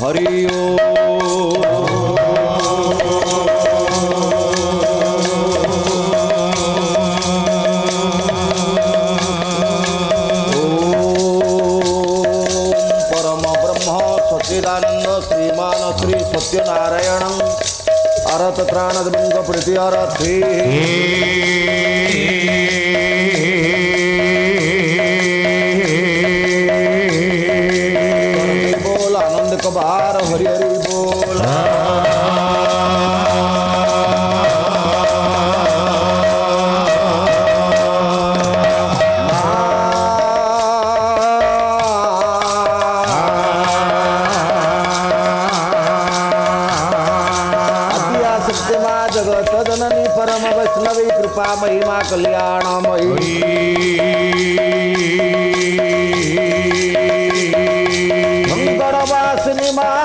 हरि ओम। परम ब्रह्म सच्चिदानंद श्रीमान श्री सत्यनारायण अरत त्राण बिंग प्रीति अरथी बोल आनंद कबार हरि हरि बोल। जगत जननी परम वैष्णवी कृपा महिमा कल्याणमयी मंगलवासिनी मां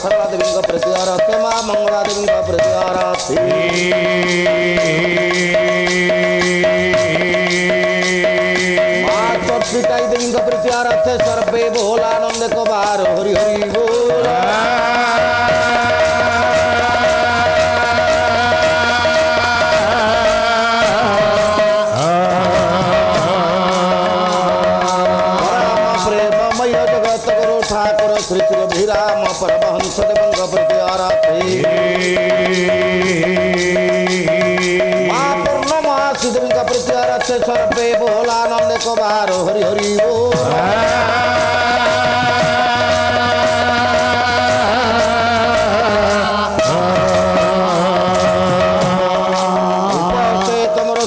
सर्वादिविंग प्रत्यारते मां मंगलादिविंग प्रत्यारते मां चोपिताई दिविंग प्रत्यारते सर्वे भोलानंद कबार हरि हरि बोल। ठाकुर श्री श्री अभिराम परमहंस देवंग प्रत्यारते मां पूर्णमासी देवंग प्रत्यारते सर्वे भोलानंद कबार हरि हरि बोल।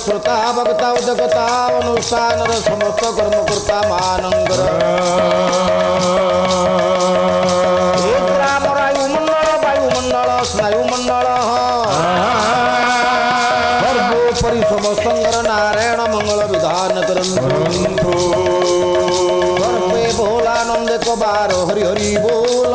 श्रोता भक्ता जगता अनुष्ठान समस्त कर्म कर्ता मानंगर वायुमंडल स्नायुमंडल सर्वोपरि समस्तंगर नारायण मंगल विधान करंतु सर्वे भोलानंद कबार हरि हरि बोल।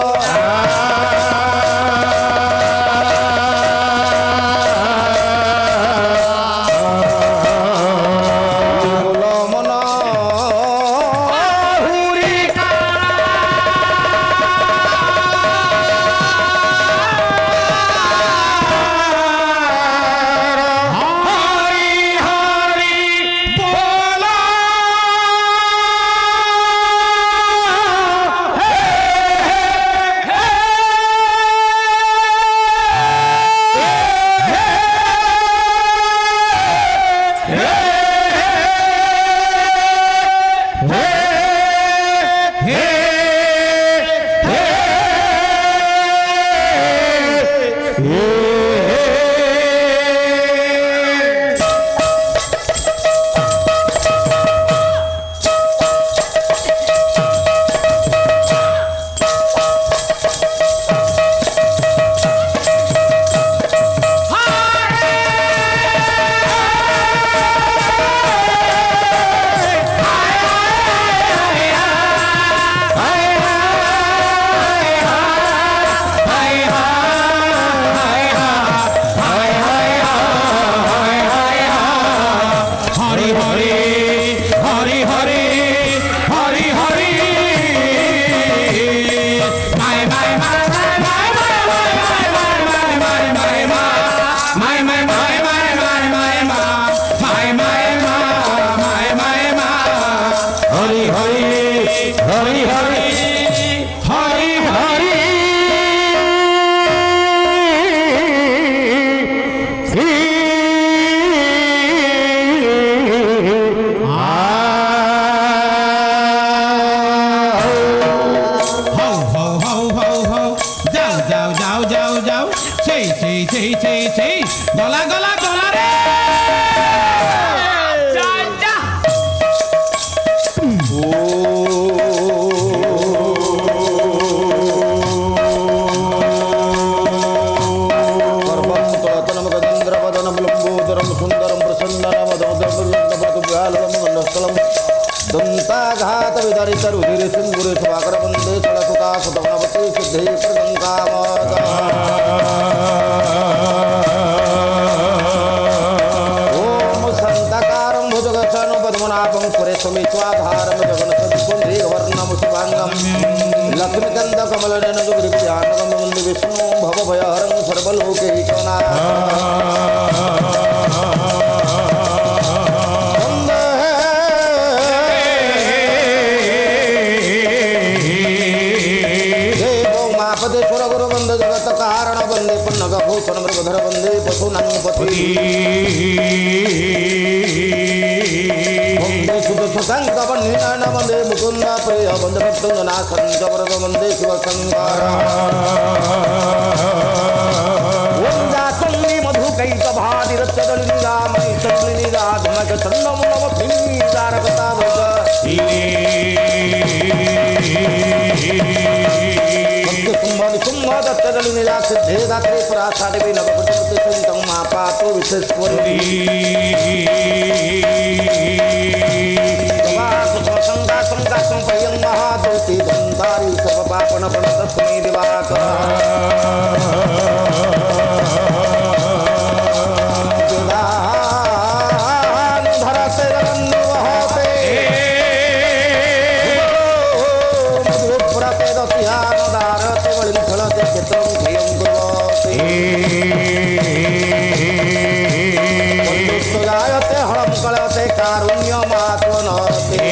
गला गला गला रे दंताघात विदारित रुधिर सिंधुरे स्वाकर वंदे सड़सुता सुतवनवती सिद्धि प्रगंगावत ओम संतकारं भुजगशनु पद्मना पापं पुरेशमित्वाधारं जगन्नाथं शुभांगम लक्ष्मीकांत कमलनयन जुगृत्यानगम वन्दे विष्णु भवभयहरं सर्वलोकैकनाथं देवोमापदेश्वर गुरु वन्दे जगत कारण वन्दे पुण्यभूषण मृगधर वन्दे पशूनां पति शंकर वंदे मुकुंद प्रिय वंदे भक्तनाथं जबरद वंदे शिव शंकर वंदासंगी मधुकैक भादिरत्यदलिंगा मणि चंद्रिनिगा धमक चंदम नव पिंगारकता भज दत्तदलिनीला सिद्धे दात्रे परासादेवी नवपति संतं महापातो विशेश्वरी संगासं पयं महादूति धन्धारी सर्वपापन प्रणतस्मै दिवाकर धरते रवन्निवहते मधुपुरते दस्यानदारते वलिं फलते चित्रं धियं कुर्वते जायते हलं कलते कारुण्यमात्मनते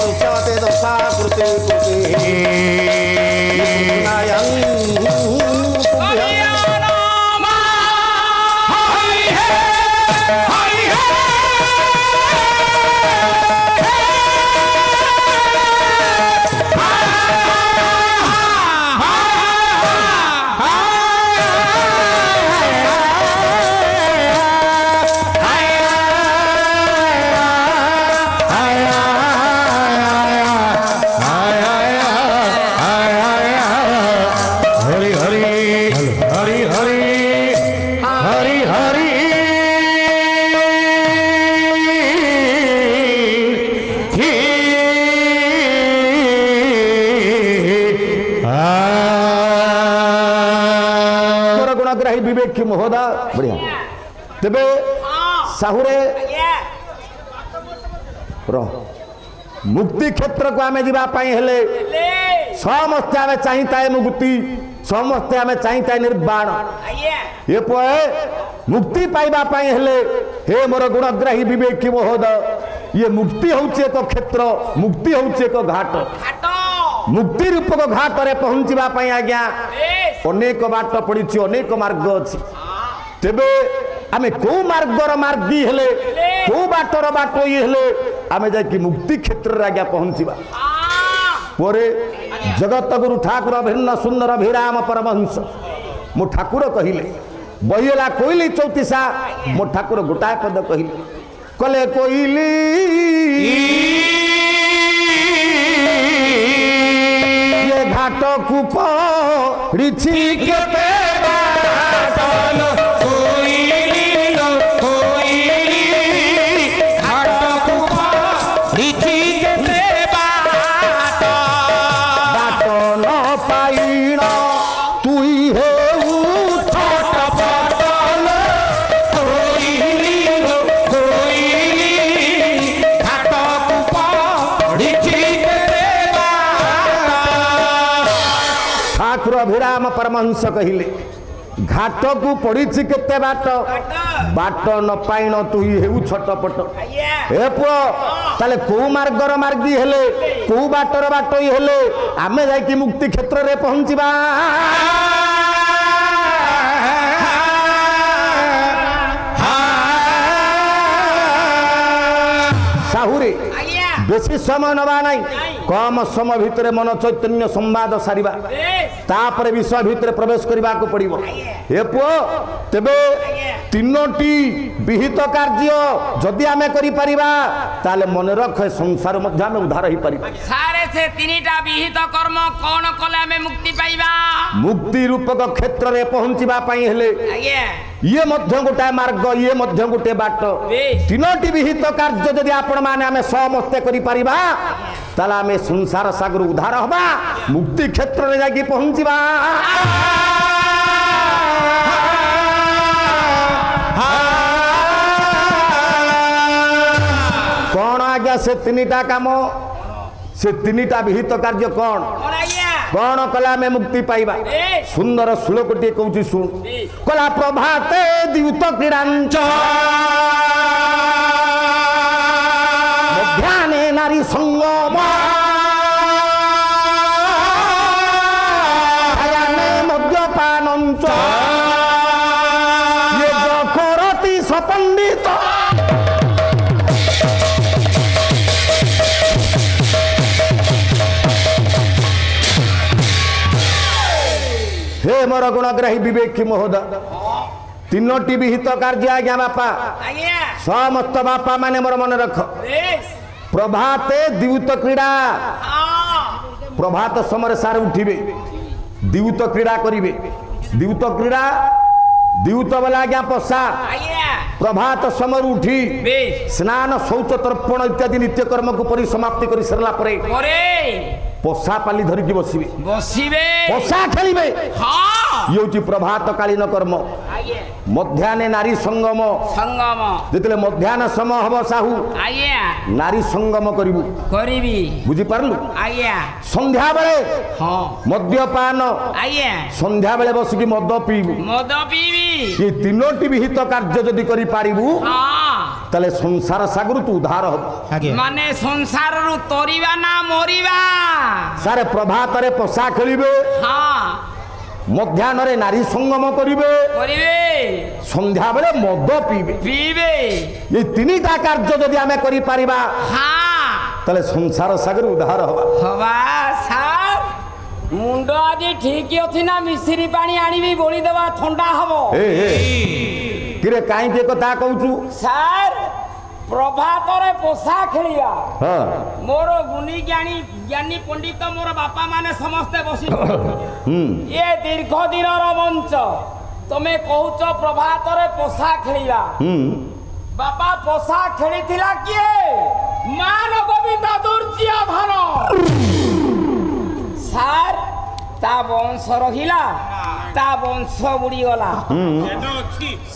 मृत्यवते दशा कृते कृते विवेक महोदय बढ़िया तेबे साहुरे मुक्ति क्षेत्र को आमे जीवा पाई हेले समस्ते आमे चाहिता मुक्ति समस्ते आमे चाहिता निर्वाण ये पोए मुक्ति पाइबा पाई हेले हे मोर गुणग्राही विवेक महोदय ये मुक्ति होउचे एक क्षेत्र मुक्ति होउचे एक घाट मुक्ति रूपक घाट रे पहुंचीबा पाई आज्ञा अनेक बाट पड़ी अनेक मार्ग अच्छी तेबे आमे को मार्गर मार्गी हेले को बाटर बाट ये हेले आमे जाकि मुक्ति क्षेत्र रे आज्ञा पहुंचीबा पोरे जगत गुरु ठाकुर भिन्न सुंदर अभिराम परमहंस मो ठाकुर कहिले बहिला कोइली चौतीसा मो ठाकुर गोटाए पद कहिले कले कोइली ये घाट कूप रिछि केते बाटन कोइली घाट कूप रिछि केते बाटन पाइण तुई हे छोट पटन कोइली घाट कूप रिछि ठाकुर अभिराम परमहंस कहिले घाट को पड़ी केते बाट बाट न पाइन तु हेउ छटपट हे पुओ ताले को मार्गर मार्गी हेले को बाटर बाटई हेले आमे जाई मुक्ति क्षेत्र रे पहुंचीबा साहुरे बेसी समय नवा नहीं कम समय भितर मन चैतन्य संवाद सारिबा तापर विषय भितर प्रवेश करबा को पड़िबो हे पुओ तेबे तीनोटी विहित कार्य जदि आमे करि परिबा ताले मन रख संसार मध्य आमे उद्धार ही परिबा सारे से तीनटा विहित कर्म कोन कले आमे मुक्ति पाइबा मुक्ति रूपक क्षेत्र रे पहुंचीबा पई हेले ये मध्य गोटे मार्ग ये मध्य गोटे बाट तीनोटी विहित कार्य जदि आपण माने आमे समस्ते करि परिबा ताला आमे संसार सागर उद्धार हबा मुक्ति क्षेत्र रे जाकी पहुंचीबा से तीनटा काम से तीनटा विहित कार्य कौन कौन कला में मुक्ति पाइबा सुंदर श्लोकटी कहूँ शुण कला प्रभाते द्यूत क्रीडांच मध्याह्ने नारी संगम हायाने मद्यपानंच ये करति सपंडित हे मोर गुणग्राही विवेकी महोदय तीनोटी विहित कार्य आज्ञा बापा समस्त बापा माने मोर मन रख प्रभाते द्यूत क्रीड़ा प्रभात समय सार उठिबे द्यूत क्रीड़ा करिवे द्यूत क्रीड़ा द्यूत वाला आज्ञा पशा प्रभात समय उठी स्नान शौच तर्पण इत्यादि नित्य कर्म को परिसमाप्ति कर सरला परे पशा पाली धरिकी बसिबे पशा खेलिबे ये होची प्रभात कालीन कर्म मध्याह्ने नारी संगम जेतले मध्याह्न समय हब साहू नारी संगम करिबू बुझी पारलु संध्या बेले मद्यपान संध्या बेले बसिकी मद पीबू ये तीनोटी विहित कार्य जदि करि पारिबू तले संसार सागर तू उद्धार हब माने संसार रु तोरिबा ना मोरिबा सारे प्रभात रे पशा खेलिबे मध्याह्न रे नारी संगम करिवे संध्या बेले मद पीबे ये तीनटा कार्य जदि आमे करि पारिबा तले संसार सागर उद्धार हवा सार मुंड आज ठीक अछि ना मिश्री पानी आनिबी बोली देबा ठंडा हबो किरे काई के कथा कहूचू सार प्रभात रे पोषा खेलिया मोर गुणी ज्ञानी पंडित मोर बापा माने समस्ते बसी ये दीर्घ दिन मंच तमे कहूच प्रभात रे पोषा खेलिया बापा पोषा खेलिथिला किए मान गोविंद दुर्जिया धन सार ता वंश रहिला ता वंश बुड़ी गला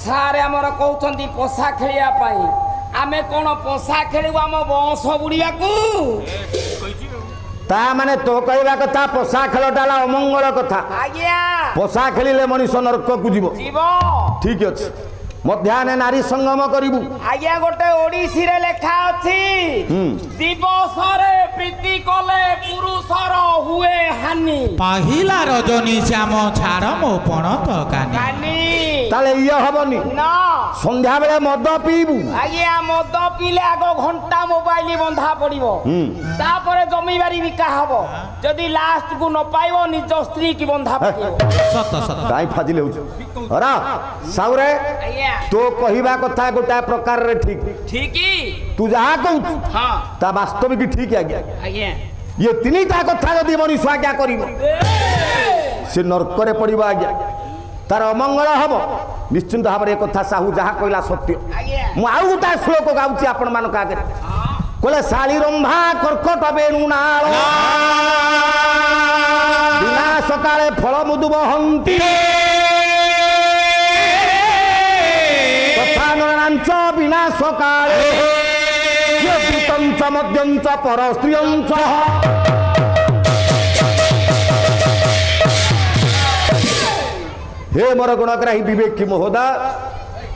सार हमर कहउछंती पोषा खेलिया पाई आमे कोन पोषा खेलिबा हम वंश बुड़िया को ता माने तो कहबा कथा पोषा खेलटाला अमंगल कथा आज्ञा पोषा खेलिले मनुष्य नरक को जीव ठीक अछि मध्याह्ने नारी संगम करिबू आज्ञा गोटे ओडिसी रे लेखा अछि दिवस रे प्रीति कले पुरुषर हुए हानि पहिला रजनी श्याम छाड़ मो पण तो कानी ताले इय हबनी ना संध्या बेले मद पीबू आज्ञा मद पीले आगो घंटा मोबाइल बंधा पड़िबो तापरे जमीबारी बिका हबो जदी लास्ट को न पाइबो निज स्त्री की बंधा पड़िबो सत सत काई फाजिले होछ अरा साउरे तो कहिबा कथा गोटा प्रकार रे ठीक तू जहा कहू हां ता वास्तविक ठीक आज्ञा आज्ञा ये तीनटा कथा जदी मनुष्य आज्ञा करिवो से नरक रे पड़िबो आज्ञा तार अमंगल हबो निश्चिंत भाव रे कथा साहू जहा कहला सत्य मु आउ गोटा श्लोक गाउची आपण मानक आगे कोले साली रंभा कर्कट बेणु नाळ बिना सकाळे फळ मुदु बहंती तथा नरांच बिना सकाळे यतितंच मद्यंच परस्त्रियंच हे मोर गुणग्राही विवेकी महोदय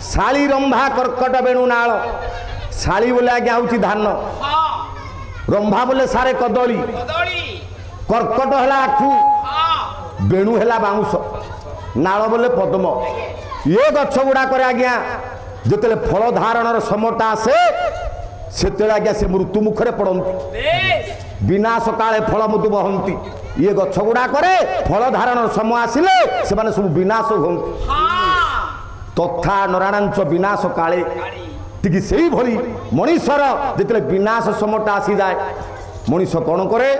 शाली रंभा कर्कट बेणु नाळ शाली बोले आज्ञा हूँ धान रंभा बोले सारे कदली कर्कट है आखु बेणु है बाउंश नाल बोले पद्म ये गछ गुड़ाक आज्ञा जिते फल धारण समटा आसे से आज्ञा से मृत्यु मुखरे पड़ती बिना सकाळे फल मुदु बहंती ये गछ गुड़ाक फल धारण समय आसिले से सब विनाश होती तथा नराणांच विनाश काले ठीक से ही भली मनीषर जिते विनाश समटा आसी जाए मनीष कौन करे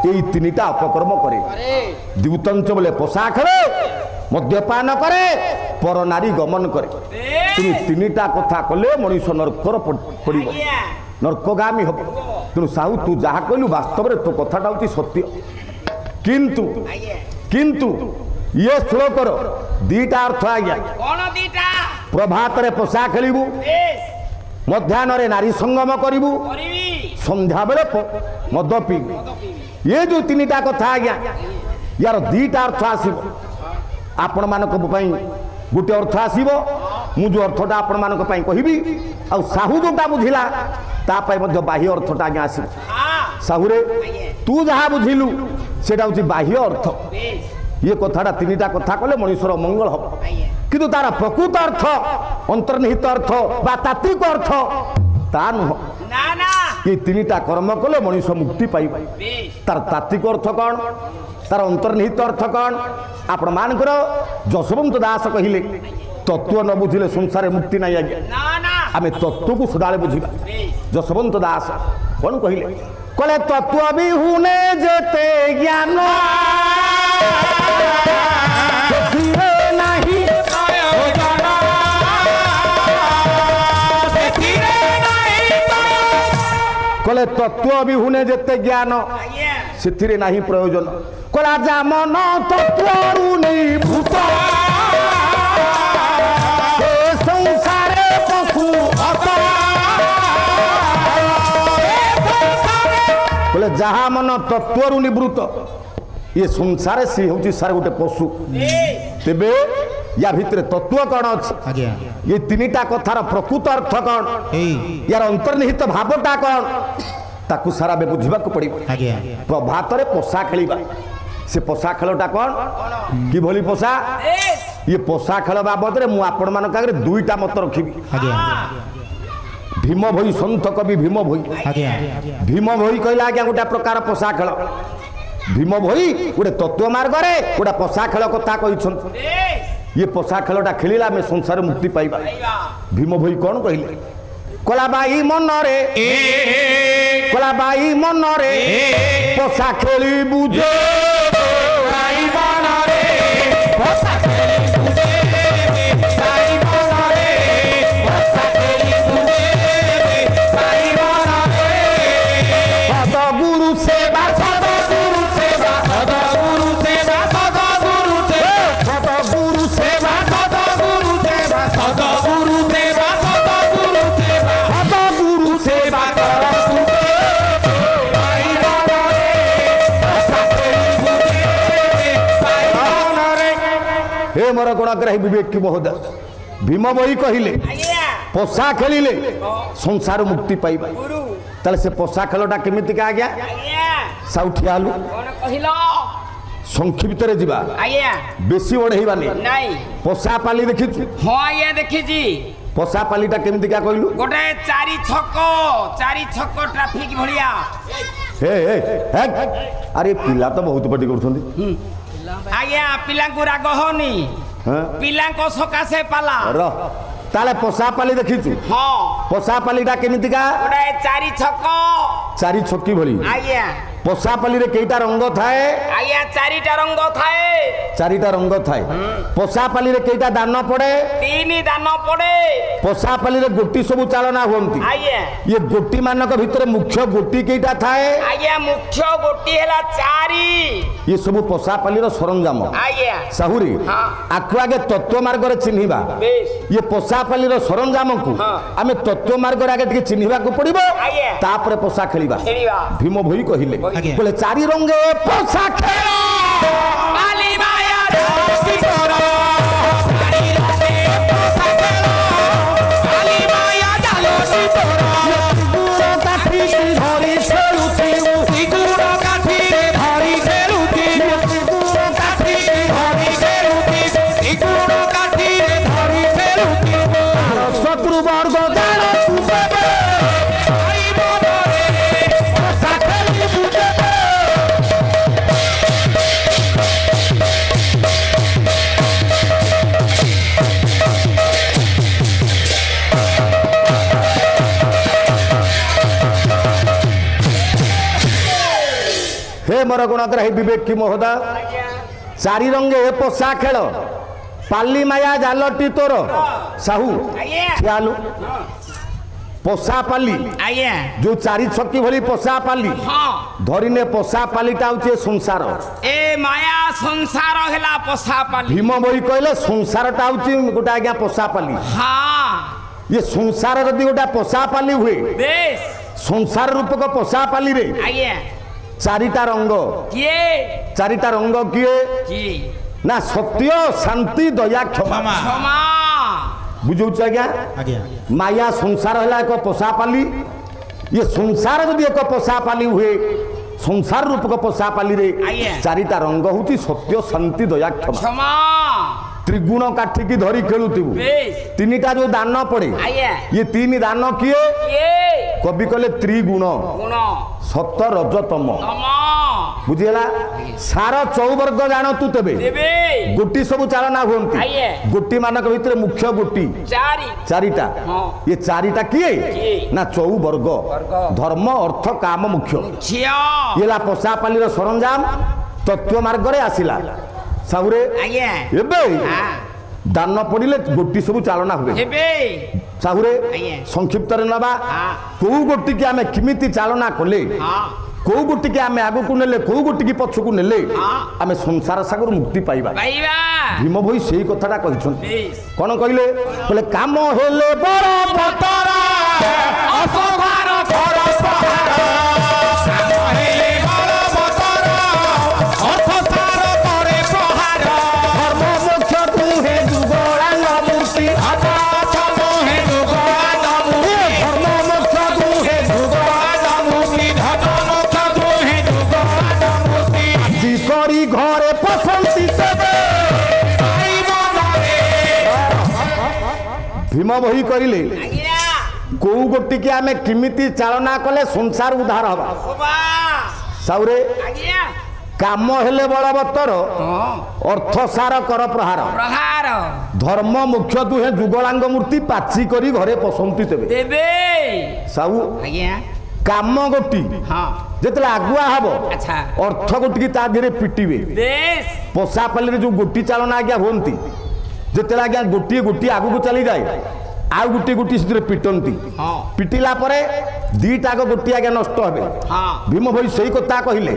यही तीनटा अपकर्म करे द्यूतंच बोले पोषा खेले मद्यपान करे पर नारी गमन करे तुम तीनटा कथा कले मनीष नरकर पड़ नरकगामी हम तेणु साहू तू जहाँ कहलु वास्तव में तो कथाटा हूँ सत्य किंतु किंतु ये श्लोकर दीटा अर्थ आज्ञा प्रभात रे पोषा खेलू मध्याह्न रे नारी संगम करिबू संध्या बेले मद पी ये जो तीनटा कथा आज्ञा यार दीटा अर्थ आसब आपण मान गोटे अर्थ आसब मु जो अर्थटा आपण मान कहबी आ साहू जोटा बुझिला तापाई बाह्य अर्थटा आज्ञा आस साहुरे तू जहाँ बुझिलु सेटा हूँ बाह्य अर्थ ये कथाटा तीनटा कथा कले मनुष्यर मंगल हम किंतु तार प्रकृत अर्थ अंतर्निहित अर्थ बा तात्विक अर्थ ता नुह ये तीनटा कर्म कले मनुष्य मुक्ति पाइब तार तात्विक अर्थ कौन तार अंतर्निहित अर्थ कौन आपण मानकर जशवंत दास कहले तत्व न बुझिले संसार मुक्ति नहीं आज्ञा आम तत्व को सदाले बुझा जशवंत दास कौन कहले कले तत्व विहुने जेते ज्ञान कले तत्व विहुने जेते ज्ञान से नहीं प्रयोजन कला जा मन तत्व भूत संसार पशु बोले जहा मन तत्व निवृत्त ये संसार सी हूँ सार गोटे पशु तेबे या भितर तत्व कौन अच्छे ये तीनटा कथार प्रकृत अर्थ कौन यार अंतर्निहित भावटा कौन ताकू सारा बे बुझा पड़ो प्रभात पोषा खेल से पोषा खेलटा कौन कि भली पोषा ये पोषा खेल बाबद में मुझे दुईटा मत रखी भीम भई सन्थ कवि भीम भई कहला आज्ञा गोटे प्रकार पोषा खेल भीम भई गोटे तत्व मार्ग गोटे पोषा खेल कथा कही ये पोषा खेलटा खेलिला में संसार मुक्ति पाइबा भीम भई कौन कहले कलाबाई मन रे कलाबाई मन रे पोषा खेली बुझे मोर गुणाग्राही विवेक की महोदय भीम बही कहले पोषा खेलिले संसार मुक्ति पाइबा ताले से पोषा खेलटा केमिति का आज्ञा साउठियालु संक्षिप्त रे जीवा बेसी ओढ़ेबानी पोषा पाली देखिछु हाँ ये देखिछि पोषा पालीटा केमिति का कहलु गोटे चारि छक ट्रैफिक भलिया हे अरे पिला तो बहुत पार्टी करथुंदी आज्ञा पिला को राग होनी पिला को सकाशे पाला ताले पोषा पाली देखिछु हाँ पोषा पालीटा केमिति का गोटे चारि छक्की भली आज्ञा पोषा पाली रे केइटा रंग थाए आज्ञा चारिटा रंग थाए पोषा पाली रे केइटा दान पड़े 3 दान पड़े पोषा पाली रे गोटी सब चालना होंती आज्ञा ये गोटी मानक भितर मुख्य गोटी केइटा थाए आज्ञा मुख्य गोटी हैला 4 ये सब पोषा पाली रो सरंजाम आज्ञा साहुरी आखु आगे तत्व मार्ग रे चिन्हिबा ये पोषा पाली रो सरंजाम को आमे तत्व मार्ग रे आगे टिके चिन्हिबा को पड़िबो तापरे पोषा खेलिबा भीम भई कहिले बोले 4 रंगे पोषा खेलो काली माया दोस्ती करो चारि रंगे पोषा खेलो काली माया जालोटी करो काठी धरी खेलुती सिगुड़ काठी धरी खेलुती काठी धरी खेलुती सिगुड़ काठी धरी खेलुती शत्रु वर्ग जानो हे मोर गुणाग्राही विवेक की महोदय 4 रंगे पोषा खेल पाली माया जालटी तोर साहू ख्यालु पोषा पाली जो 4 छक्की भली पोषा पाली धरिने पोषा पालीटा होचे संसार ए माया संसार हेला पोषा पाली भीम बही कहले संसारटा होचे गोटा आज्ञा पोषा पाली हां ये संसार जदि गोटा पोषा पाली हुए बेस संसार रूपक पोषा पाली रे आज्ञा चारिटा रंग किए चारिटा रंग किए की ना सत्य शांति दया क्षमा क्षमा। क्षमा बुझौछ आज्ञा आज्ञा माया संसार है एक पोषा पाली ये संसार जदि एक पोषा पाली हुए संसार रूपक पोषा पाली रे आज्ञा। चारिटा रंग होती सत्य शांति दया क्षमा क्षमा त्रिगुण काठिकी धरी खेलुथिबु बेश तीनिटा जो दान पड़े आज्ञा ये तीन दान किए किए कवि कहले त्रिगुण गुण सत रजतम तम बुझीला सार चौवर्ग जान तू तेबे देवे गोटी सब चालना हुंती आइए। गोटी मानक भितर मुख्य गोटी चारि चारिटा हाँ। ये चारिटा किए किए? ना चौवर्ग वर्ग। धर्म अर्थ काम मुख्य झिया ये ला पोषापालीर सरंजाम तत्व मार्ग रे आसिला साहुरे आज्ञा एबे हाँ दान पड़िले गोटी सब चालना हुए देवे साहुरे आइए। संक्षिप्त रे नबा हाँ। को गोटी के आमे किमिति चालना कले हाँ को गोटी के आमे आगु को नेले को गोटी की पछकु नेले हाँ। आमे संसार सागर मुक्ति पाइबा पाइबा भीम भई सेही कथाटा कहिछन बेश कोन कहिले बोले काम हेले बड़ पतरा असोभार घर सहार हेले बड़ बतर अर्थ सार करे प्रहार धर्म मोक्ष तू हे जुगोळांग मूर्ति अनाथ मोहे दुगोळांग मुक्ति धर्म मोक्ष तू हे जुगोळांग मुक्ति धन मोक्ष दुहे दुगोळांग मुक्ति दी करी घरे पसंती तेबे पाइब नरे भीम भई कहिले आज्ञा को गोटी के आमे किमिति चालना कले संसार उद्धार हबा सुबा साउरे आज्ञा काम हेले बलवत्तर हाँ अर्थ सार कर प्रहार प्रहार धर्म मुख्य दुहे जुगलांग मूर्ति पाची करी घरे पसंती तेबे देवे साहू आज्ञा काम गोटी हाँ जेतले आगुआ हबो अच्छा अर्थ गोटी की ता धीरे पिटिबे बेश पोषा पाली जो गोटी चालना आज्ञा होती जेतले आज्ञा गोटी गोटी आगु को चली जाए आउ गोटी गोटी से पिटंती हाँ पिटिला परे दीटा गोटी आज्ञा नष्ट हेबे हाँ भीम भई सही कथा कहिले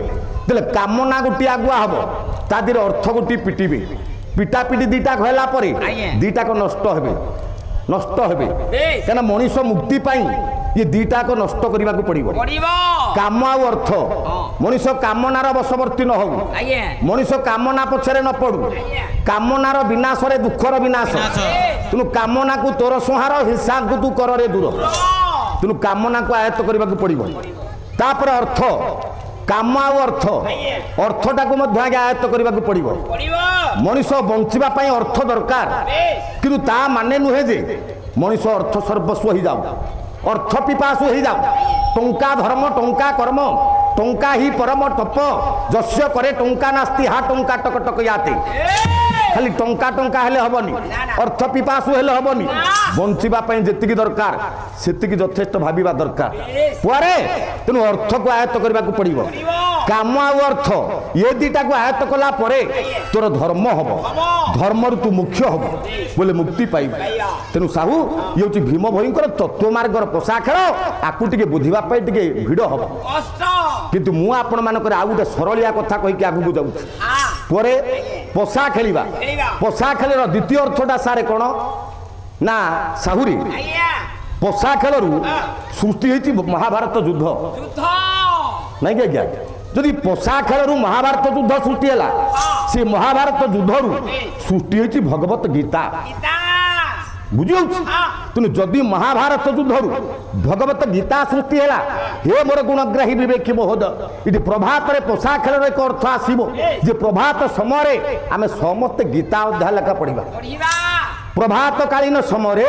तेले कामना गोटी आगुआ हबो ता धीरे अर्थ गोटी पिटिबे पिटा पिटी दीटा कहला परे आज्ञा। दीटा को नष्ट हेबे बेश कहना मनीष मुक्ति पाई ये दीटा को नष्ट करने को पड़िबो पड़िब काम आ अर्थ मनीष कामनार बशवर्ती न हो आज्ञा मनीष कामना पछरे न पड़ू कामनार विनाश रे दुखर विनाश विनाश। तेणु कामना को तोर संहार हिंसा को तू कर रे दूर तेणु कामना को आयत्त करने को पड़िबो तापर अर्थ काम आ अर्थटा को मध्य आगे आयत्त करने को पड़िबो पड़िब मनीष बंचिबा पई अर्थ दरकार बेश किंतु ता माने नुहे जे मनीष अर्थ सर्वस्व ही जाऊ अर्थ पिपासु ही जाऊ टंका धर्म टंका कर्म टंका ही परम तप जस्य करे टंका नास्ति हा टंका टक टक याते खाली टंका टंका हेले हबनी अर्थ पिपासु हेले हबनी बंचिबा पई जेतिकी दरकार सेतिकी यथेष्ट भाबिबा दरकार पुआरे तेनु अर्थ को आयत्त करबा को पड़िबो काम आ अर्थ ये दीटा को आयत्त कला परे तोर धर्म हबो धर्म तू मुख्य हबो बोले मुक्ति पाइबा तेनु साहू ये होची भीम भयंकर तत्व मार्गर पोषा खेल आकु टिके बुझिबा पई टिके भिड़ हबो कष्ट किंतु मु आपण मानकर आ गुटे सरलिया कथा कहि के आगु जाऊ आ परे पोषा खेलिबा पोषा खेलर द्वितीय अर्थटा सारे कोन ना साहुरी आज्ञा पोषा खेलरू सृष्टि होती महाभारत युद्ध युद्ध नहीं क्या क्या जदि पोषा खेलरू महाभारत युद्ध सृष्टि है से महाभारत युद्धरू सृष्टि होती भगवत गीता गीता बुझियो तेणु जदि महाभारत युद्धरू भगवत गीता सृष्टि है हे मोर गुणग्राही विवेकी महोदय ये प्रभात रे पोषा खेलर एक अर्थ आसब जे प्रभात समय आम समस्त गीता अध्याय लेखा पढ़ा पढ़िबा प्रभात कालीन समय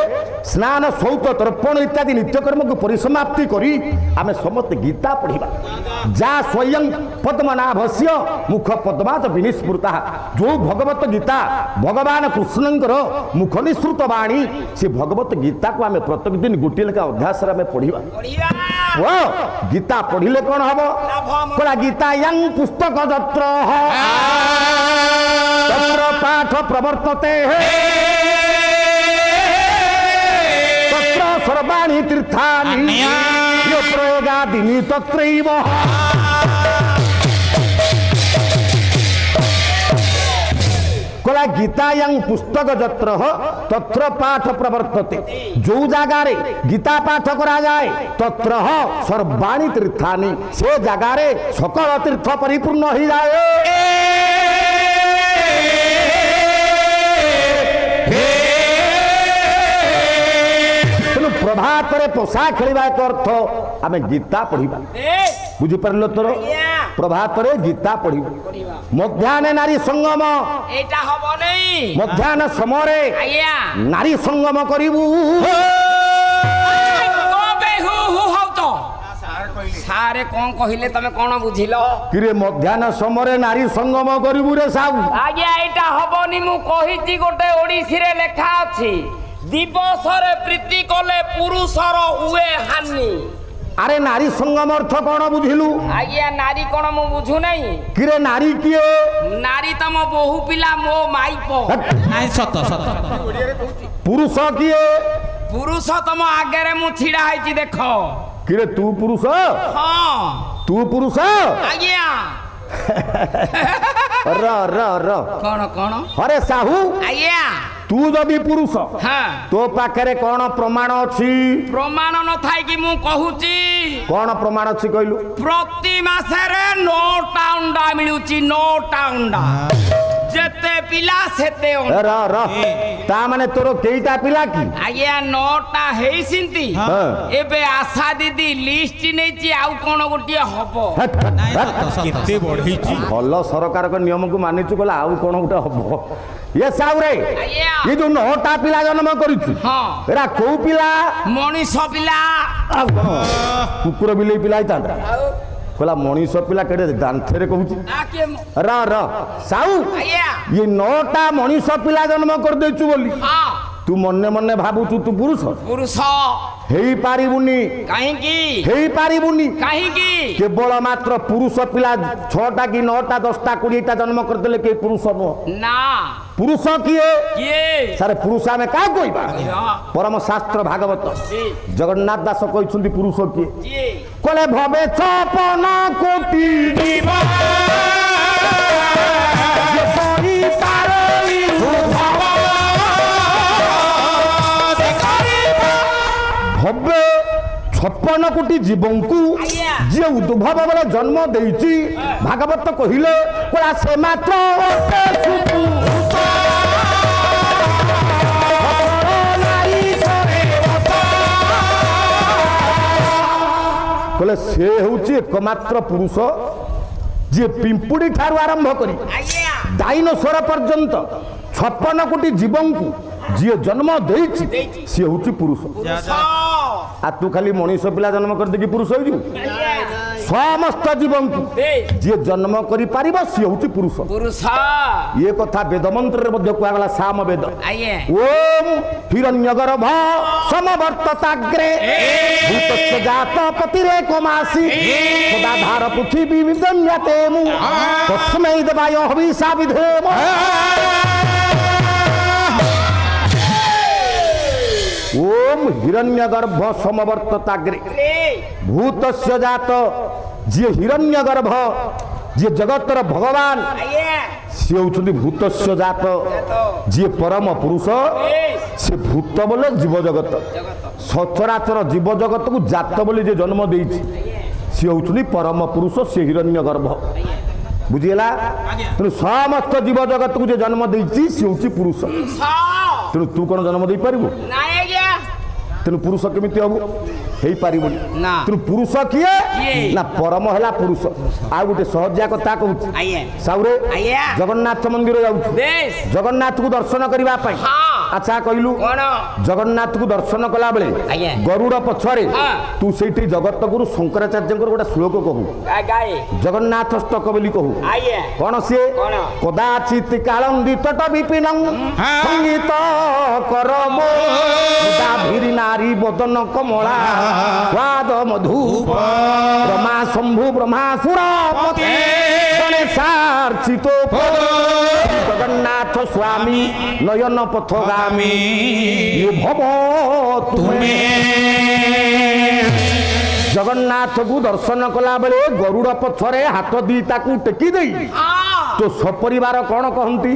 स्नान शौच तर्पण इत्यादि नित्यकर्म को परिसमाप्ति करी आमे समस्त गीता पढ़िबा जा स्वयं पद्मनाभस्य मुख पद्मात विनिस्मृता जो भगवत गीता भगवान कृष्णंकर मुख निसृत वाणी से भगवत गीता को आमे प्रत्येक दिन गोटे लेखा अध्यास आमे पढ़िबा पढ़िबा ओ गीता पढ़िले कौन हबो पढ़ा गीता यं पुस्तक जत्र तत्र पाठ प्रवर्तते सर्वाणी तीर्थानि यो प्रयोगादिनी तत्रैव कहला गीतायां पुस्तक जत्र तत्र पाठ प्रवर्तते जो जगह रे गीता पाठ करा जाए तत्र सर्वाणी तीर्थानि से जगह रे सकल तीर्थ परिपूर्ण हो जाए। प्रभात रे पोषा खेलिबा एक अर्थ आमे गीता पढ़िबा बुझी परलो तोर प्रभात रे गीता पढ़िबा मध्याह्न नारी संगम एटा हबो नै मध्याह्न समय रे आया नारी संगम करिबू सारे कौन कहिले तमे कौन बुझिलो किरे मध्याह्न समय नारी संगम करिबू रे साहू आज्ञा एटा हबोनी मु कहिची गोटे ओडिसी रे लेखा अछि दिवस रे प्रीति कले पुरुषर हुए हानि। अरे नारी संगम अर्थ कौन बुझिलु आज्ञा नारी कौन मु बुझु नै किरे नारी किए नारी तम बहु पिला मो माइपो नाइ सत सत पुरुष किए पुरुष तम आगे रे मु छिड़ा हैची देखो किरे तू पुरुष हां तू पुरुष आज्ञा र कौन कौन अरे साहू आज्ञा तू जदि पुरुष हाँ तो पाखरे कौन प्रमाण अछि प्रमाण न थाई कि मु कहूची कौन प्रमाण अछि कहलु प्रति मासरे 9टा अंडा मिलुची 9टा अंडा जेते पिला सेते अंडा र ता माने तोर केईटा पिला की आज्ञा 9टा हेई सिंती हाँ। एबे आशा दीदी लिस्ट नेची आउ कोन गोटिए हबो नाइ सत सत केते बढ़ैची भल सरकार को नियम को मानिचु कहला आउ कोन गोटा हबो ये साहू रे आज्ञा ये जो 9टा पिला जन्म करिछु हां एरा को पिला मनीष पिला कुकुर बिलेई पिला इता कहला मनीष पिला केडे दांथेरे कहूची आके र साहू आज्ञा ये 9टा मनीष पिला जन्म कर देछु बोली हां तू मन्ने मन्ने भाबुचु तू पुरुष पुरुष हेई पारिबुनी काहे की हेई पारिबुनी काहे की केवल मात्र पुरुष पिला 6टा कि 9टा 10टा 20टा जन्म कर देले के पुरुष न ना पुरुष किए ये सारे पुरुष में का कहबा हां परम शास्त्र भागवत जी जगन्नाथ दास कहछुंदी पुरुष किए जी कोले भवे 56 कोटि जीवा ये परी पारई भव भवे 56 कोटि जीवों को जे उद्भव बेले जन्म देइची भागवत कहिले कोला से मात्र कहले से होची एकमात्र पुरुष जे पिंपुड़ी ठारू आरंभ करी डाइनोसर पर्यंत 56 कोटि जीवों को जी जन्म देइची से होची पुरुष आ तू खाली मनीष पिला जन्म कर दे कि पुरुष हो जू समस्त जीवों को जी जन्म करि पारिबो से होची पुरुष पुरुष ये कथा वेद मंत्र रे मध्ये कुआगला साम वेद आइए ओम हिरण्यगर्भ समवर्तताग्रे भूतस्य जात पतिरेकमासी सदाधार पृथ्वी विदन्यते मु तस्मै देवाय हविषा विधेम ओम हिरण्यगर्भ समवर्तताग्रे भूतस्य जात जे हिरण्यगर्भ जे जगतर भगवान सी होउछन्ति भूतस्य जात जे परम पुरुष से भूत बोले जीव जगत सचराचर जीव जगत को जात बोले जे जन्म देइछि सी होउछन्ति परम पुरुष से हिरण्यगर्भ बुझिला तेणु समस्त जीव जगत को जे जन्म देइछि सी होउछि पुरुष तेणु तू कौन जन्म दे पारिबु तेणु पुरुष केमिति हबु हेई पारिबुनी ना तेणु पुरुष किए ना परम हैला पुरुष आ गोटे सहजिया कथा कहूछि साउरे जगन्नाथ मंदिर जाउछु जगन्नाथ को दर्शन करबा पई अच्छा कहलु जगन्नाथ को दर्शन कला बेले गरुड़ पछरे तू सेठी जगत गुरु शंकराचार्य गोटे श्लोक कहू जगन्नाथ स्तक बोली कहू कौन सी कदाचित कालंदित विपिन संगीत करम नारी बदन कमला स्वाद मधु ब्रह्मा शंभु ब्रह्मासुर गणेशार्चित जगन्नाथ स्वामी नयन पथगामी भव तुम्हें जगन्नाथ को दर्शन कला बेले गरुड़ पछरे हाथ दीटा को टेकी दे तो सपरिवार कौन कहती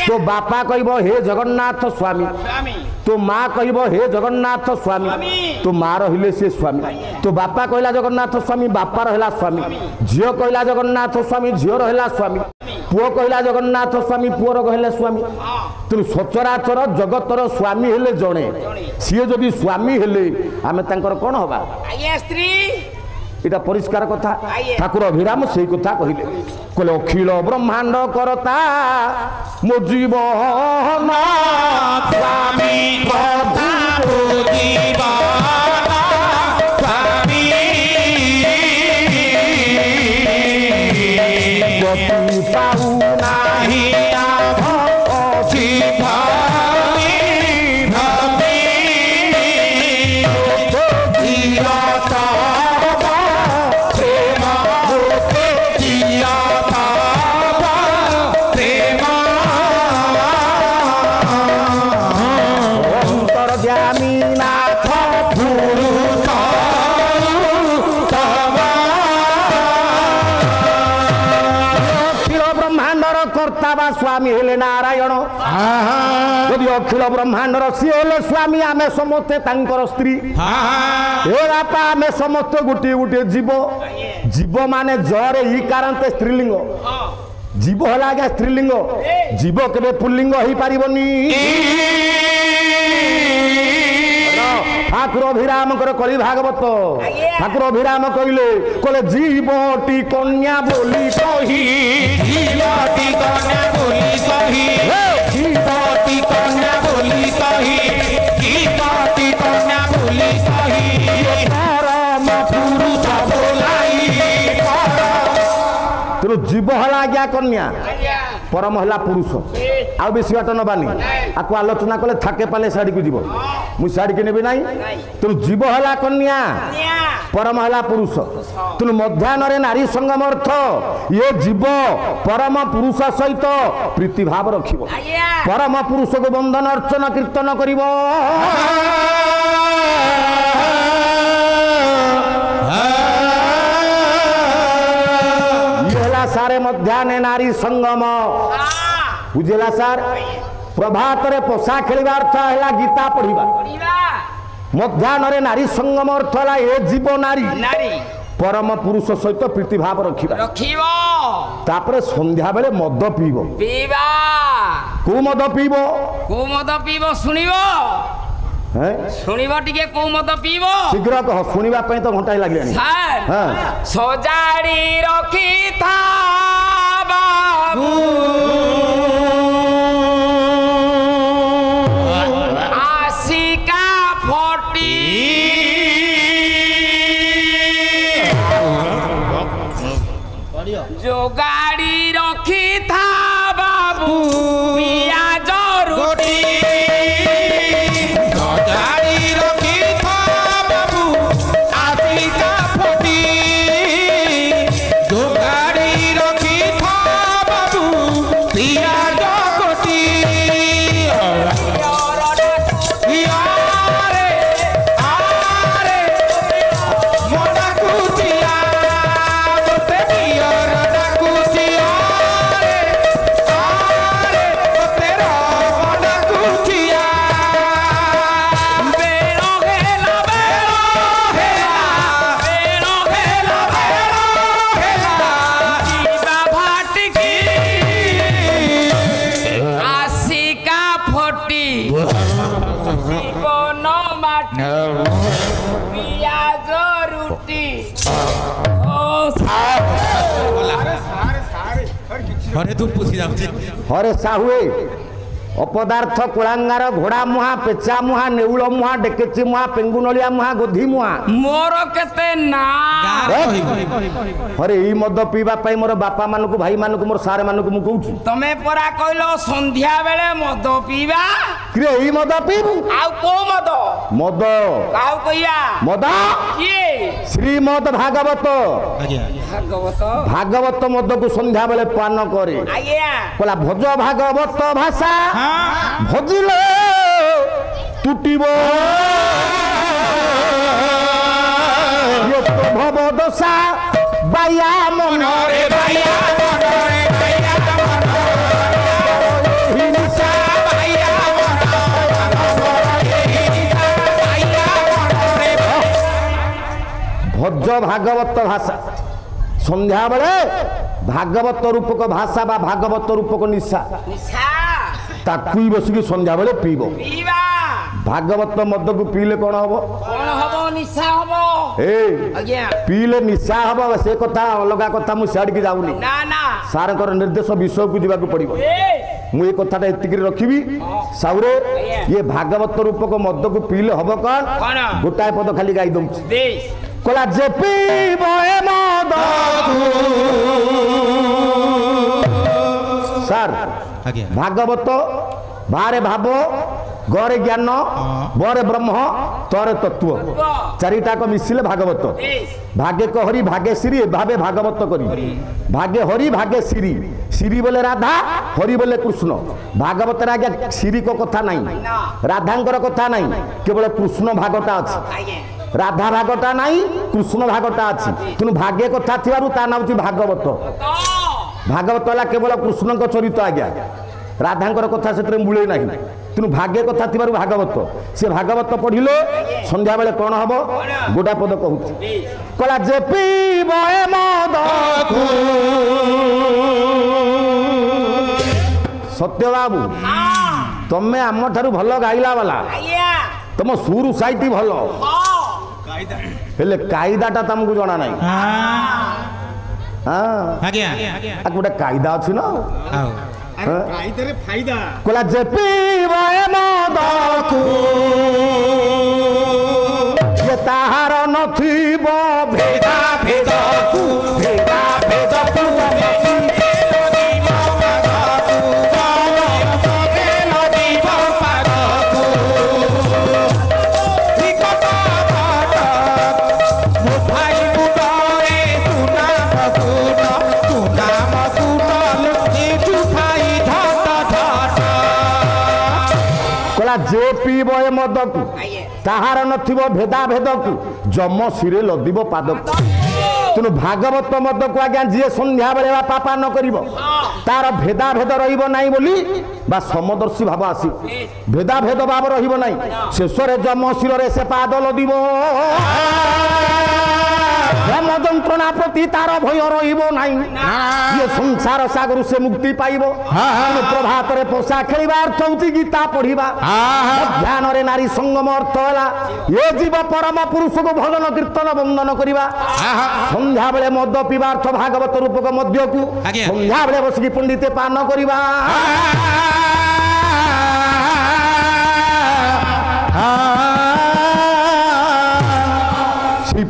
तो बापा कहब हे जगन्नाथ स्वामी तो माँ कहब हे जगन्नाथ स्वामी तो माँ रहिले से स्वामी तो बापा कहला जगन्नाथ स्वामी बापा रहा स्वामी झील कहला जगन्नाथ स्वामी झील रहा स्वामी पुओ कहला जगन्नाथ स्वामी पुओर कहले स्वामी तेणु सचराचर जगतर स्वामी हेले जड़े सी जदि स्वामी हेले आमे तांकर कौन हवा स्त्री এটা পরিষ্কার কথা ঠাকুর অভিরাম সেই কথা কহিলে কলে অখিল ব্রহ্মাণ্ড করতা মো জীবন স্বামী কথা জীবন স্বামী গতি পাউ নাহি আভ অছি ভাবি ভাবি ধীরতা स्वामी हेले नारायण यदि अखिल ब्रह्मांडर सी हेले स्वामी आमे समस्ते तांकर स्त्री हे बापा आमे समस्त गोटे गोटे जीव जीव माने जरे ई कारणते स्त्रीलिंग जीव हला आज्ञा स्त्रीलिंग जीव केबे पुल्लिंग होई पारिबनी ठाकुर अभिराम कर कली भागवत ठाकुर अभिराम कहले कहले जीवटी कन्या बोली कही जीवटी कन्या बोली कही जीवटी कन्या बोली कही जीवटी कन्या बोली कही परम पुरुष बोलाई तेणु जीव हला आज्ञा कन्या परम हला पुरुष आ बेसी बाट नबानी आपको आलोचना कले थाके पाले साड़ी को जीव मु साड़ी के नेबे नाही तेणु जीव हला कन्या परम हला पुरुष तेणु मध्याह्न नारी संगम अर्थ ये जीव परम पुरुष सहित प्रीति भाव रखिब परम पुरुष को बंधन अर्चन कीर्तन करिब सारे मध्याह्न नारी संगम बुझेला सार प्रभात रे पोषा खेलिबा अर्थ हैला गीता पढ़िबा मध्याह्न रे नारी संगम अर्थ हैला ए जीव नारी परम पुरुष सहित प्रीति भाव रखिबा तापरे संध्या बेले मद पीबो को मद पीबो सुनिबो टिके को मत पीबो शीघ्र कह सुनिबा पई तो घंटा लागलानी सर सजाड़ी रखी था बाबू आशिका फटी जो गाड़ी रखी था बाबू पियाज रोटी हरे साहुए अपदार्थ कुलांगार घोड़ा मुहा पेचा मुहा नेउल मुहा डेकेची मुहा पेंगुनलिया मुहा गोधी मुहा मोर केते ना अरे ई मद पीबा पई मोर बापा मानकु भाई मानकु मोर सारे मानकु मु कहूची तमे परा कहलो संध्या बेले मद पीबा क्रे ई मद पीबू आउ को मद मद काउ कहिया मद की श्रीमद भागवत भागवत मद को संध्या बेले पान करे आज्ञा कोला भज भागवत भाषा भजिले टूटिबो ये तो भव दशा बाया मन रे बाया मन रे बाया ଭଜ ଭାଗବତ ଭାଷା ସନ୍ଧ୍ୟା ବେଳେ ଭାଗବତ ରୂପକ ଭାଷା ବା ଭାଗବତ ରୂପକ ନିଶା ତାକୁ ବସିକି ସନ୍ଧ୍ୟା ବେଳେ ପିଇବ। ଭାଗବତ ମଦକୁ ପିଇଲେ କଣ ହବ? ନିଶା ହବ। ପିଇଲେ ନିଶା ହବ ସେ କଥା ଅଲଗା କଥା, ମୁଁ ସିଆଡ଼ିକି ଯାଉନି। ସାରଙ୍କର ନିର୍ଦ୍ଦେଶ ବିଷୟକୁ ଯିବାକୁ ପଡିବ। ମୁଁ ଏ କଥାଟା ଏତିକି ରଖିବି। ସାଉରେ ଇଏ ଭାଗବତ ରୂପକ ମଦକୁ ପିଇଲେ ହବ କଣ? ଗୋଟାଏ ପଦ ଖାଲି ଗାଇ ଦଉଛି। କହିଲା ଯେ ପିଇବ ଏ ମଦ ସାର୍ ଭାଗବତ ବାହାରେ ଭାବ ଗରେ ଜ୍ଞାନ ବରେ ବ୍ରହ୍ମ ତରେ ତତ୍ତ୍ୱ ଚାରିଟାକ ମିଶିଲେ ଭାଗବତ। ଭାଗେ ହରି ଭାଗେ ଶ୍ରୀ ଭାବେ ଭାଗବତ କରି ଭାଗେ ହରି ଭାଗେ ଶ୍ରୀ ଶ୍ରୀ ବୋଲେ ରାଧା ହରି ବୋଲେ କୃଷ୍ଣ। ଭାଗବତରେ ଆଜ୍ଞା ଶ୍ରୀଙ୍କ କଥା ନାହିଁ, ରାଧାଙ୍କର କଥା ନାହିଁ, କେବଳ କୃଷ୍ଣ ଭାଗଟା ଅଛି। ରାଧା ଭାଗଟା ନାହିଁ, କୃଷ୍ଣ ଭାଗଟା ଅଛି। ତେଣୁ ଭାଗ୍ୟ କଥା ଥିବାରୁ ତା ନାଁ ହେଉଛି ଭାଗବତ। ଭାଗବତ ହେଲା କେବଳ କୃଷ୍ଣଙ୍କ ଚରିତ୍ର ଆଜ୍ଞା, ରାଧାଙ୍କର କଥା ସେଥିରେ ମୂଳେ ନାହିଁ। ତେଣୁ ଭାଗ୍ୟ କଥା ଥିବାରୁ ଭାଗବତ। ସେ ଭାଗବତ ପଢିଲେ ସନ୍ଧ୍ୟାବେଳେ କଣ ହବ? ଗୋଟା ପଦ କହୁଛି। କହିଲା ଯେ ପିଇବ ଏ ମଦକୁ ସତ୍ୟ ବାବୁ ତମେ ଆମ ଠାରୁ ଭଲ ଗାଇଲା ବାଲା, ତମ ସୁରୁ ସାଇଟି ଭଲ, ହେଲେ କାଇଦାଟା ତମକୁ ଜଣା ନାହିଁ। ଗୋଟେ କାଇଦା ଅଛି ନା, କହିଲା ଯେ ପିଇବ ଏ ମଦକୁ ତାହାର ନଥିବ ଭେଦା ଭେଦକୁ ଭେଦା ଭେଦକୁ ଯେ ପିଇବ ଏ ମଦକୁ ତାହାର ନଥିବ ଭେଦା ଭେଦକୁ ଯମ ଶିରେ ଲଦିବ ପାଦକୁ। ତେଣୁ ଭାଗବତ ମଦକୁ ଆଜ୍ଞା ଯିଏ ସନ୍ଧ୍ୟା ବେଳେ ବା ପାପାନ କରିବ ତାର ଭେଦା ଭେଦ ରହିବ ନାହିଁ ବୋଲି ବା ସମଦର୍ଶୀ ଭାବ ଆସିବ। ଭେଦା ଭେଦ ଭାବ ରହିବ ନାହିଁ, ଶେଷରେ ଯମ ଶିରରେ ସେ ପାଦ ଲଦିବ। ବ୍ରହ୍ମ ଯନ୍ତ୍ରଣା ପ୍ରତି ତାର ଭୟ ରହିବ ନାହିଁ, ଇଏ ସଂସାର ସାଗରୁ ସେ ମୁକ୍ତି ପାଇବ। ପ୍ରଭାତରେ ପୋଷା ଖେଳିବା ଅର୍ଥ ହଉଛି ଗୀତା ପଢିବା, ଧ୍ୟାନରେ ନାରୀ ସଙ୍ଗମ ଅର୍ଥ ହେଲା ଏ ଜୀବ ପରମ ପୁରୁଷକୁ ଭଜନ କୀର୍ତ୍ତନ ବନ୍ଦନ କରିବା। ସନ୍ଧ୍ୟା ବେଳେ ମଦ ପିଇବା ଅର୍ଥ ଭାଗବତ ରୂପକ ମଦ୍ୟକୁ ସନ୍ଧ୍ୟା ବେଳେ ବସିକି ପଣ୍ଡିତେ ପାନ କରିବା।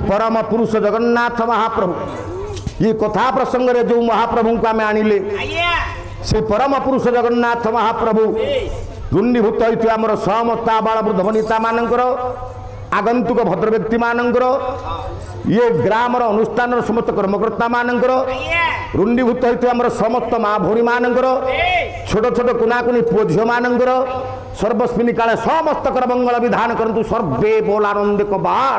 परम पुरुष जगन्नाथ महाप्रभु ये कथा प्रसंग रे जो महाप्रभु को आम आनिले से परम पुरुष जगन्नाथ महाप्रभु रुंडीभूत होइथि हमर समस्त बाल वृद्ध वनिता मानकर आगंतुक भद्र व्यक्ति मानकर ये ग्राम अनुष्ठान समस्त कर्मकर्ता मानकर रुंडीभूत होइथि हमर समस्त माँ भौणी मानकर छोट छोट कुनाकुनी पुओ झियो मानकर सर्वस्मिनी काले समस्त कर मंगल विधान करंतु सर्वे बोलानंद कबार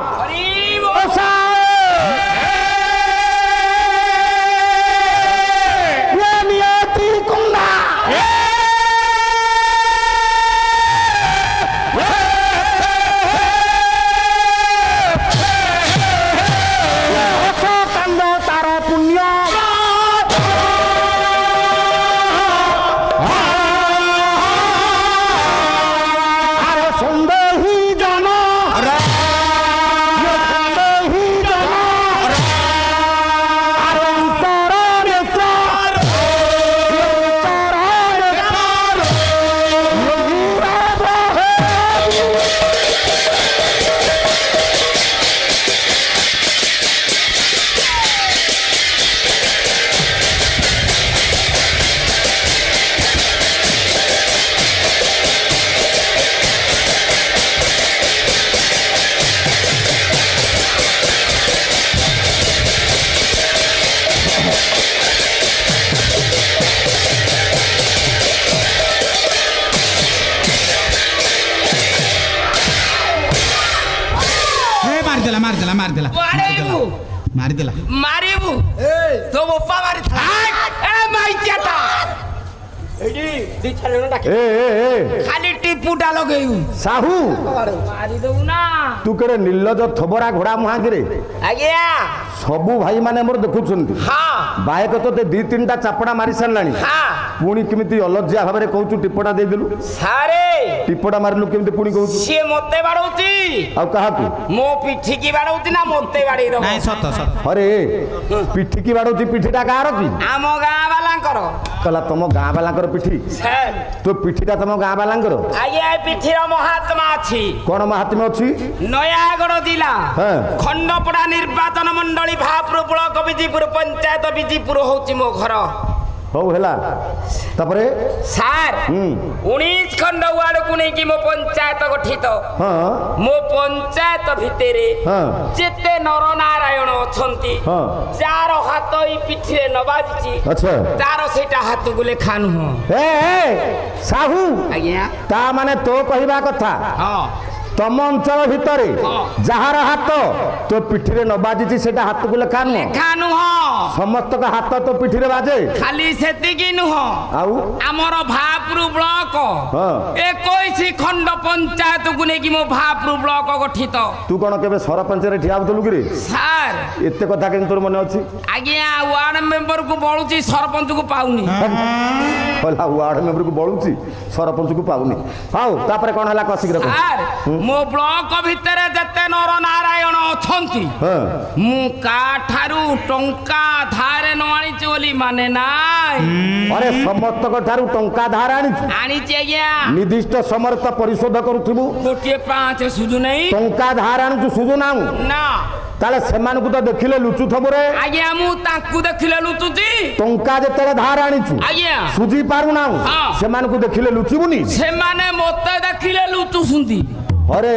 ଏଇଠି ଦି ଚାରି ଜଣ ଡାକେ ଖାଲି ଟିପୁଟା ଲଗେଇବୁ ସାହୁ ମାରି ଦବୁ ନା ତୁ କେଡେ ନିର୍ଲଜ ଥବରା ଘୋଡ଼ା ମୁହାଁକିରେ ଆଜ୍ଞା ସବୁ ଭାଇ ମାନେ ମୋର ଦେଖୁଛନ୍ତି ବାୟକ ତତେ ଦି ତିନିଟା ଚାପଡ଼ା ମାରି ସାରିଲାଣି ପୁଣି କେମିତି ଅଲଜ୍ୟା ଭାବରେ କହୁଛୁ ଟିପଟା ଦେଇଦେଲୁ ସାରେ ଟିପଟା ମାରିଲୁ କେମିତି ପୁଣି କହୁଛୁ ସିଏ ମତେ ବାଡଉଛି ଆଉ କାହାକୁ ମୋ ପିଠିକି ବାଡଉଛି ନା ମତେ ବାଡେଇ ଦବ ନାଇଁ ସତ ସତ ଅରେ ପିଠିକି ବାଡଉଛି ପିଠିଟା କାହାର କି ଆମ ଗାଁ ବାଲାଙ୍କର କହିଲା ତମ ଗାଁ ବାଲାଙ୍କର ପିଠି ତୋ ପିଠିଟା ତମ ଗାଁ ବାଲାଙ୍କର ଆଜ୍ଞା ଏ ପିଠିର ମହାତ୍ମା ଅଛି କଣ ମହାତ୍ମ୍ୟ ଅଛି ନୟାଗଡ଼ ଜିଲ୍ଲା ଖଣ୍ଡପଡ଼ା ନିର୍ବାଚନ ମଣ୍ଡଳୀ ଭାପୁର ବ୍ଲକ ବିଜିପୁର ପଞ୍ଚାୟତ ବିଜିପୁର ହଉଛି ମୋ ଘର ହଉ ହେଲା ତାପରେ ସାର୍ 19 ଖଣ୍ଡ ୱାର୍ଡକୁ ନେଇକି ମୋ ପଞ୍ଚାୟତ ଗଠିତ ମୋ ପଞ୍ଚାୟତ ଭିତରେ ଯେତେ ନରନାରାୟଣ ଅଛନ୍ତି ଯାର ହାତ ଏଇ ପିଠିରେ ନ ବାଜିଛି ତାର ସେଇଟା ହାତକୁ ଲେଖା ନୁହଁ ସାହୁ ଆଜ୍ଞା ତା ମାନେ ତୋ କହିବା କଥା ତମ ଅଞ୍ଚଳ ଭିତରେ ଯାହାର ହାତ ତୋ ପିଠିରେ ନ ବାଜିଛି ସେଟା ହାତକୁ ଲେଖା ନୁହଁ ସମସ୍ତଙ୍କ ହାତ ତୋ ପିଠିରେ ବାଜେ ଖାଲି ସେତିକି ନୁହଁ ଆଉ ଆମର ଭାପୁର ବ୍ଲକ 21 ଖଣ୍ଡ ପଞ୍ଚାୟତକୁ ନେଇକି ମୋ ଭାପୁର ବ୍ଲକ ଗଠିତ ତୁ କଣ କେବେ ସରପଞ୍ଚରେ ଠିଆ ହଉଥିଲୁ କିରେ ସାର୍ ଏତେ କଥା କେମିତି ତୋର ମନେ ଅଛି ଆଜ୍ଞା ୱାର୍ଡ ମେମ୍ବରକୁ ବଳୁଛି ସରପଞ୍ଚକୁ ପାଉନି କହିଲା ୱାର୍ଡ ମେମ୍ବରକୁ ବଳୁଛି ସରପଞ୍ଚକୁ ପାଉନି ହଉ ତାପରେ କଣ ହେଲା କସିକି ସାର୍ ମୋ ବ୍ଲକ ଭିତରେ ଯେତେ ନର ନାରାୟଣ ଅଛନ୍ତି ମୁଁ କାଠାରୁ ଟଙ୍କା ଧାର ନ ଆଣିଛି ବୋଲି ମାନେ ନାଇଁ ଅରେ ସମସ୍ତଙ୍କ ଠାରୁ ଟଙ୍କା ଧାର ଆଣିଛି ଆଜ୍ଞା ନିର୍ଦ୍ଦିଷ୍ଟ ସମୟରେ ତ ପରିଶୋଧ କରୁଥିବୁ ଗୋଟିଏ 5 ସୁଝୁ ନାହିଁ ଟଙ୍କା ଧାର ଆଣୁଛୁ ସୁଝୁ ନାହୁଁ ନା ତାହେଲେ ସେମାନଙ୍କୁ ତ ଦେଖିଲେ ଲୁଚୁଥବୁ ରେ ଆଜ୍ଞା ମୁଁ ତାଙ୍କୁ ଦେଖିଲେ ଲୁଚୁଛି ଟଙ୍କା ଯେତେବେଳେ ଧାର ଆଣିଛୁ ଆଜ୍ଞା ସୁଝି ପାରୁନାହୁଁ ସେମାନଙ୍କୁ ଦେଖିଲେ ଲୁଚିବୁନି ସେମାନେ ମତେ ଦେଖିଲେ ଲୁଚୁଛନ୍ତି अरे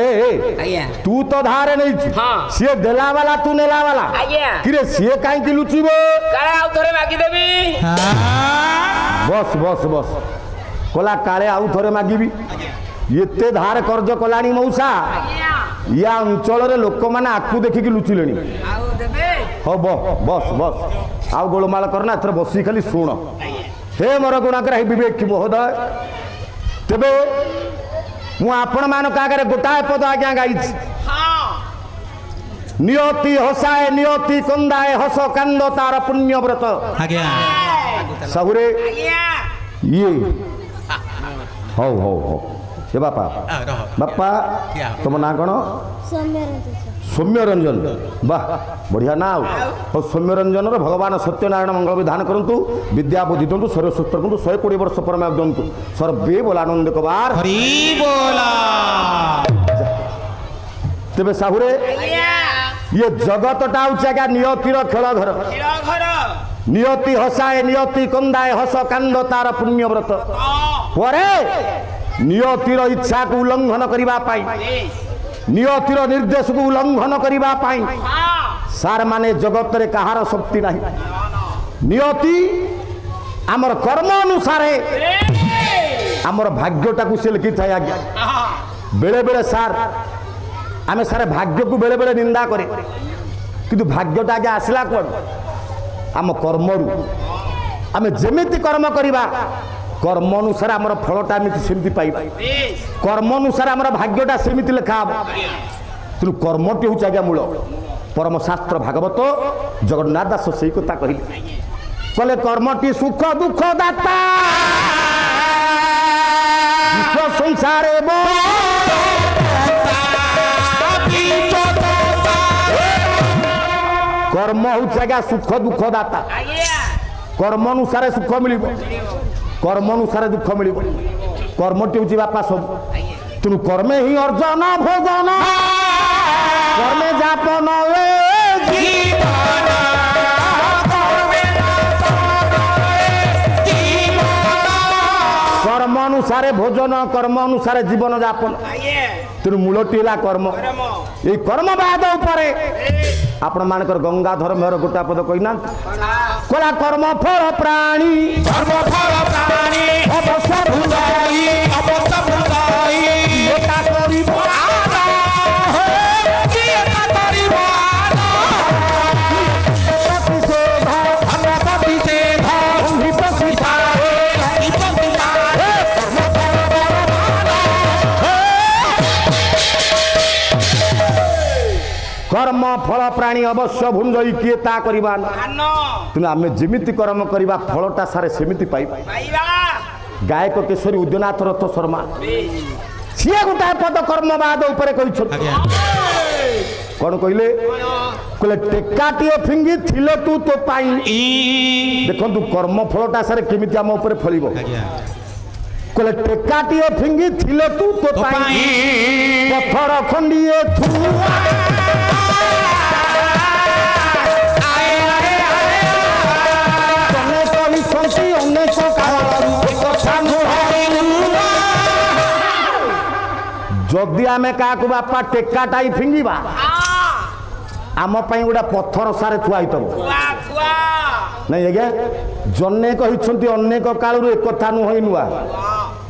तू तो धारे नहीं सीए देला वाला तू नेला वाला किरे सीए काई की लुचिबो काळे आउ थरे मागी देबी बस बस बस कोला काळे आउ थरे मागीबी एते धार कर्ज कलानी मौसा या अंचल रे लोक माने आकु देखि की लुचिलेनी आउ देबे हो बस बस आउ गोलमाल करना एथरे बसी खाली सुण हे मोर गुणाकर हे विवेक महोदय तेबे मु आपण मानक आगे गोटाए पद आज्ञा गाई नियति हसाए नियति कंदाए हस कांद तार पुण्य व्रत साहुरे ये हौ हौ हौ ये बापा बापा तुम ना कौन सौम्य रंजन वाह बढ़िया ना और सौम्य रंजन भगवान सत्यनारायण मंगल विधान करंतु विद्या बुद्धि दिंतु शरीर सुस्थ रखु 120 वर्ष पर दिंतु सर्वे बोलानंद कबार हरि बोला तेबे साहुरे ये जगतटा उच्चागा नियतिर खेल घर नियति हसाए नियति कंदाए हस कांद तार पुण्य व्रत परे नियतिर इच्छा को उल्लंघन करिबा पाई नियतिर निर्देश को उल्लंघन करिबा पाई सार माने जगत रे कहार शक्ति नहीं नियति आमर कर्म अनुसार आमर भाग्यटा को से लिखि थाए आज्ञा बेले बेले सार आमे सारे भाग्य को बेले बेले निंदा करे किंतु भाग्यटा आज्ञा आसला कोड आम कर्मरु आमे जेमिति कर्म करिबा कर्म अनुसार आमर फलटा सेमती पाइबा कर्म अनुसार आमर भाग्यटा सेमती लेखा हम तेणु कर्मटी हूँ आज्ञा मूल परम शास्त्र भागवत जगन्नाथ दास से कथा कहले कले कर्मटी सुख दुख दाता संसार कर्म हूँ आज्ञा सुख दुख दाता कर्म अनुसार सुख मिल कर्म अनुसार दुख मिल कर्मटी हूँ बापा सब तेणु कर्मे ही अर्जन भोजन कर्मे जापन कर्म अनुसार भोजन कर्म अनुसार जीवन जापन तेणु मूलटी है कर्म ये कर्म बाद आपण मानकर गंगाधर मेहर गोटा पद कहना कला कर्म फल प्राणी अवश्य भुलाई फल प्राणी अवश्य भुंजई किए ता करिबा तुम आम जिमिति कर्म करवा फलटा सारे सेमिति पाइबा गायक केशरी उद्यनाथ रथ शर्मा सी गोटाए पद कर्मवाद उपर कौन कहले कहले टेकाटीए फिंगी थिले तू तो पाई देखो कर्म फलटा सारे केमिति आम उपर फलिबो कहले टेकाटीए फिंगी थिले तू तो पाई पत्थर खंडिए जदि आमे क्या बापा टेकाटा ही फिंगिबा आम गोटे पत्थर सारे थुआई नहीं आज्ञा जने कहते अनेक कालू एक कथा नुह नुआ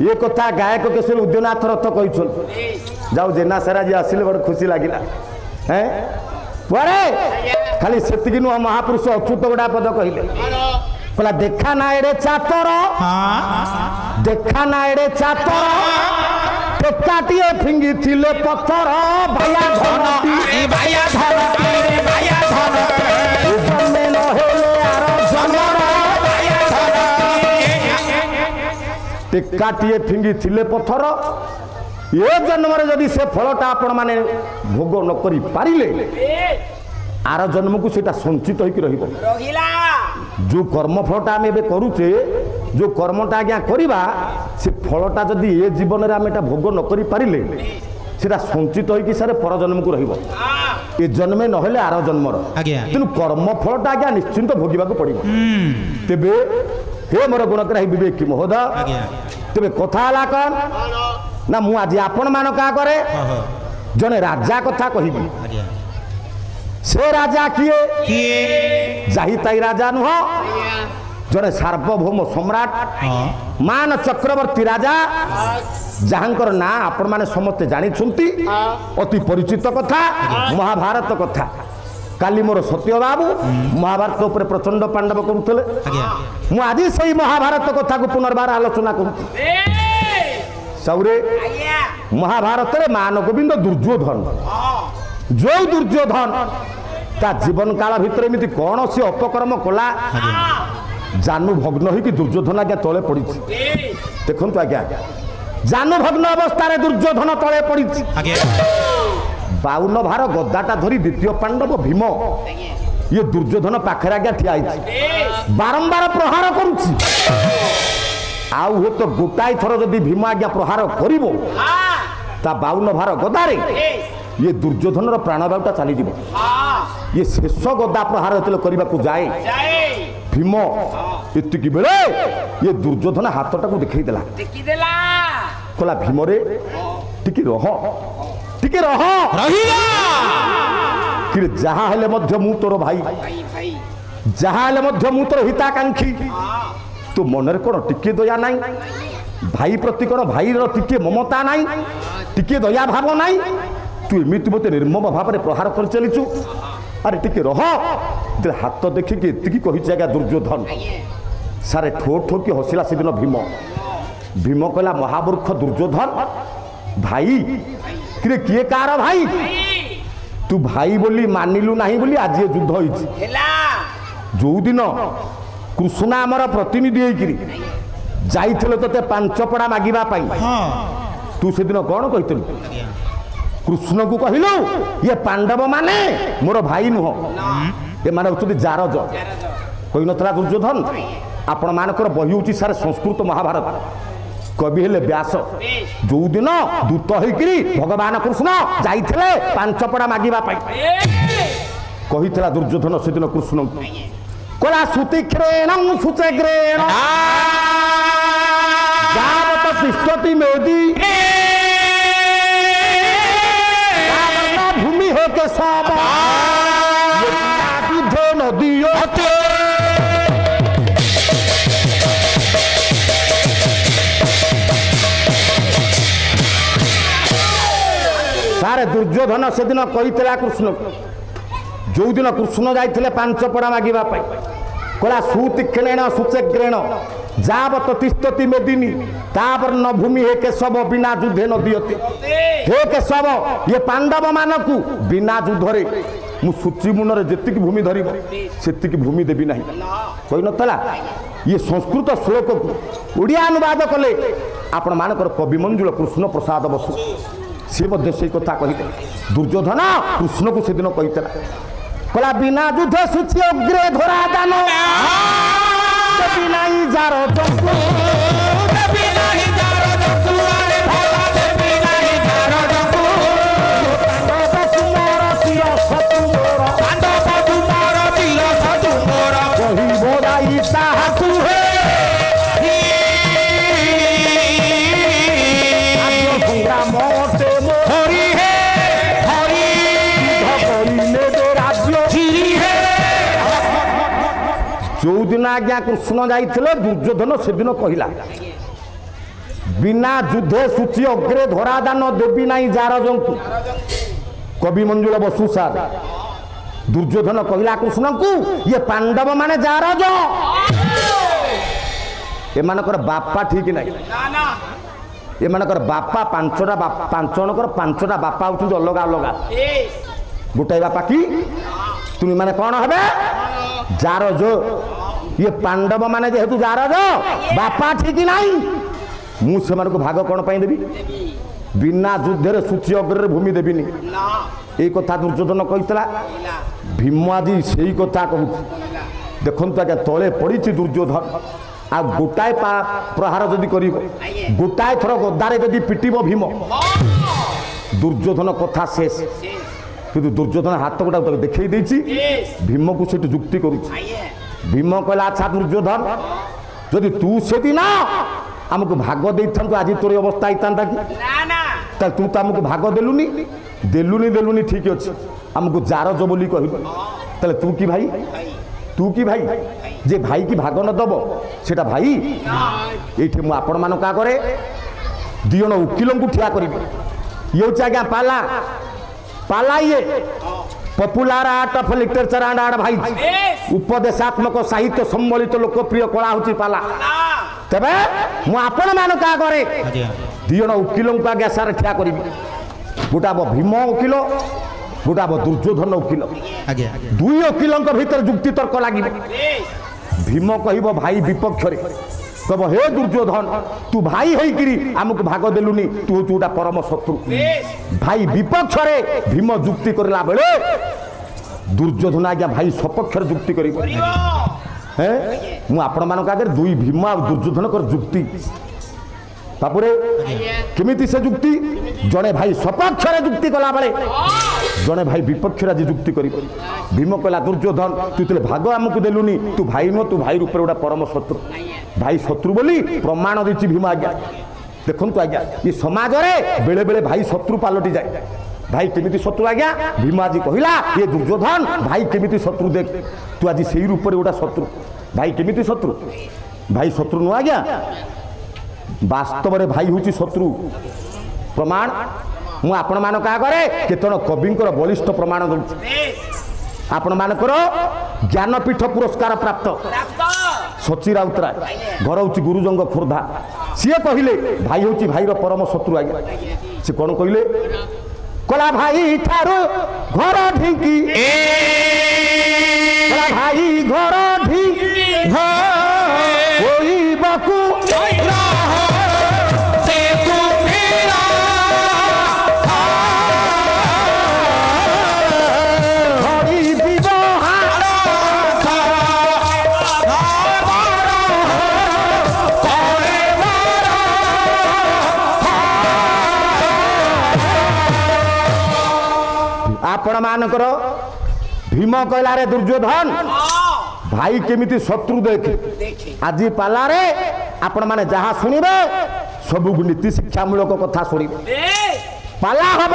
ये कथा गायक केशरी उद्यनाथ रथ कहते जाऊ जेना सारा जी आसिले बड़े खुशी लगे हैं खाली से नुह महापुरुष अच्युत गोटा पद कहले कहला देखा ना एड़े चातर देखा ना एड़े चातर टेकाटीए फिंगी थिले पत्थर भाया धरती भाया धरती भाया धरती जन्मे न हेले आरो जन्मर भाया धरती टेकाटीए फिंगी थिले पत्थर ये जन्मरे जदि से फलटा आपण माने भोग न करि पारिले आर जन्म को सेटा संचित होइक रहिबो जो कर्म फलटा आम एबे करूचे जो कर्मटा आज्ञा करिबा से फलटा जदि ये जीवन रे आम एटा भोग न करि पारिले सेटा संचित होइक सारे पर जन्म को रहिबो ए जन्मे नहले आर जन्मर तेनु कर्म फलटा आज्ञा निश्चिंत भोगिबा को पड़िबो तेबे हे मोर गुणग्राही विवेकी महोदय तेबे कथा हला कौन ना मु आज आपण मान का करे जने राजा कथा कहिबी से राजा किए जाहि ताई राजा नुह जड़े सार्वभौम सम्राट मान चक्रवर्ती राजा जहांकर ना आपण माने समस्ते जानी अति परिचित कथा महाभारत कथा काली मोर सत्य बाबू महाभारत ऊपर प्रचंड पांडव करुले मु आज से महाभारत कथा को पुनर्बार आलोचना करू सौरे महाभारत रे मान गोविंद दुर्योधन जो दुर्योधन ता जीवन काल भितर एमती कौन सी अपकर्म कला जानू भग्न हो कि दुर्योधन आज्ञा तले पड़ी देखु आज्ञा जानू भग्न अवस्था दुर्योधन तले पड़ी 52 भार गदाटा धरी द्वितीय पांडव भीम ये दुर्योधन पाखे आज्ञा ठिया बारंबार प्रहार करुच्ची आउ हे तो गोटाई थर जदि भीम आज्ञा प्रहार करिवो ता 52 भार गदारे ये दुर्योधन प्राणवायुटा चली जीव ये शेष गदा प्रहार जो करने को जाए भीम इतकी बेले ये दुर्योधन हाथटा को देखला कहला भीम रे टिके रह कि जहाँ हेले मध्य मु तोर भाई जहाँ हेले मध्य मु तोर हिताकांक्षी तो मनरे कौन टिके दया नाई भाई प्रति कौन भाई टिके ममता नाई टिके दया भाव नाई तू एमती मत निर्मम भाव में प्रहार कर चलीचु अरे टिके रह हाथ देखिकी एति कही आज्ञा दुर्योधन सारे ठो ठो कि हसिला से दिन भीम भीम कहला महामूर्ख दुर्योधन भाई कि किए कार भाई तू भाई बोली मानिलु नहीं बोली आज ये युद्ध होइछि जो दिन कृष्ण आमर प्रतिनिधि होइकिरी जाइथिले तते 5 पड़ा मागिबा पाई तू से दिन कौन कहितलु कृष्ण को कहलु ये पांडव माने मोर भाई नुह ये माने होती जारज कही नथला दुर्योधन आपण मानकर बही होची सारे संस्कृत महाभारत कवि हेले व्यास जो दिन दूत होइकिरी भगवान कृष्ण जाइथिले 5 पड़ा मागिबा पाई कहितला दुर्योधन से दिन कृष्ण कोला सुतिक्रेणं सुचग्रेण जावत तिष्ठति मेदि भूमि हो के सब नदियों सारे दुर्योधन से दिन कही कृष्ण जो दिन कृष्ण जाइए 5 पड़ा मागिबा कहला सुतीक्ष्णेन सुचग्रेण जावत तिष्ठति मेदिनी तापर न भूमि हे केशव बिना युद्धे न दियते हे केशव ये पांडव मानकु बिना युद्धरे मु सूची मुंडरे जेतिक भूमि धरिब सेतिक भूमि देबी नहीं कहि नतला ये संस्कृत श्लोक को ओडिया अनुवाद कले आपण मानकर कवि मंजुल कृष्ण प्रसाद बसु सी मध्य से कथा कही दुर्योधन कृष्ण को सेदिन कहीला कला बिना युद्ध सूची अग्रे धरा दान बिना जार जंतु बिना जार जंतु अरे भला बिना जार जंतु पांडव कुमार तीर सतु मोर पांडव कुमार तीर सतु मोर कहि बोराई ताहा तू हे जो दिन आज्ञा कृष्ण जाइथिले दुर्योधन से दिन कहिला बिना युद्धे सूची अग्रे धरा दान देवी नाही जार जंतु कवि मंजुल बसु सार दुर्योधन कहिला कृष्ण को ये पांडव माने जार जो एमानकर बापा ठीक नाही एमानकर बापा पांच जनकर बापा होउछ अलग अलग गोटाई बापा की तुम माने कौन हबे जार जो ये पांडव माने जेहेतु जार जो बापा ठीक नहीं मुझे भाग कौन पाई देवी बिना युद्ध सूची अग्र भूमि देविनी ये कथा दुर्योधन कहीला भीम आज से कथा कहूँ देखु आज्ञा तले पड़ी दुर्योधन आ गोटाए प्रहार जदि कर गोटाए थर गदारे जदि पिटिब भीम दुर्योधन कथा शेष किंतु दुर्योधन हाथ गोटा देखई देछि भीम को से जुक्ति करुछि भीम कहला अच्छा दुर्योधन जदि तू से दिन आमको भाग दे आज तोर अवस्था होता कि तू तो आमको भाग देलुनी ठीक अच्छे आमको जार जो बोली कहलु तू कि भाई जे भाई की भाग न दब सेटा भाई ये आपण मान क्या करे दिजन वकिल को ठिया करी ये आज्ञा पाला ये popular art of literature and advice उपदेशात्मक साहित्य सम्मिलित लोकप्रिय कला होची पाला तबे मु आपण मान का करे दिजन वकिल को आगे सार ठिया करी गोटा भीम वकिल गोटा दुर्योधन वकिल दुई वकिल भीतर जुक्ति तर्क लगे भीम कह भाई विपक्ष कब हे दुर्योधन तू भाई होइकिरी आमको भाग देलुनी तू गोटा परम शत्रु भाई विपक्ष रे भीम जुक्ति करला बेले दुर्योधन आज्ञा भाई सपक्ष जुक्ति करी मु आपण मान आगे दुई भीम आ दुर्योधन कर जुक्ति तापुरे केमिति से जुक्ति जड़े भाई सपक्ष रे जुक्ति कला बेले जड़े भाई विपक्ष रे जुक्ति करी भीम कहला दुर्योधन तू तले भाग आमको देलुनी तू भाई नो तू भाई रूप गोटा परम शत्रु भाई शत्रु बोली प्रमाण देछि भीम आज्ञा देखु आज्ञा ये समाज रे बेले बेले भाई शत्रु पालटी जाए भाई केमिति शत्रु आज्ञा भीम आज कहला ये दुर्योधन भाई केमिति शत्रु देख तू आज से रूप गोटा शत्रु भाई केमिति शत्रु भाई शत्रु नु आज्ञा वास्तव में भाई हूँ शत्रु प्रमाण मु आपण मान क्या करे केतन कविंकर बलिष्ठ प्रमाण दूँ आपण मानकर ज्ञानपीठ पुरस्कार प्राप्त सची राउतराय घर हूँ गुरुजंग खोर्धा सी कहले भाई हूँ भाईर परम शत्रु आज्ञा सी कौन कहले कला भाई ठारू घर ढिंकी भाई घर आपण मानकर भीम कहला रे दुर्योधन भाई केमिति शत्रु देख आज पाला रे आपण माने जहाँ शुणिबे सब नीति शिक्षामूलक कथा शुणिबे पाला हम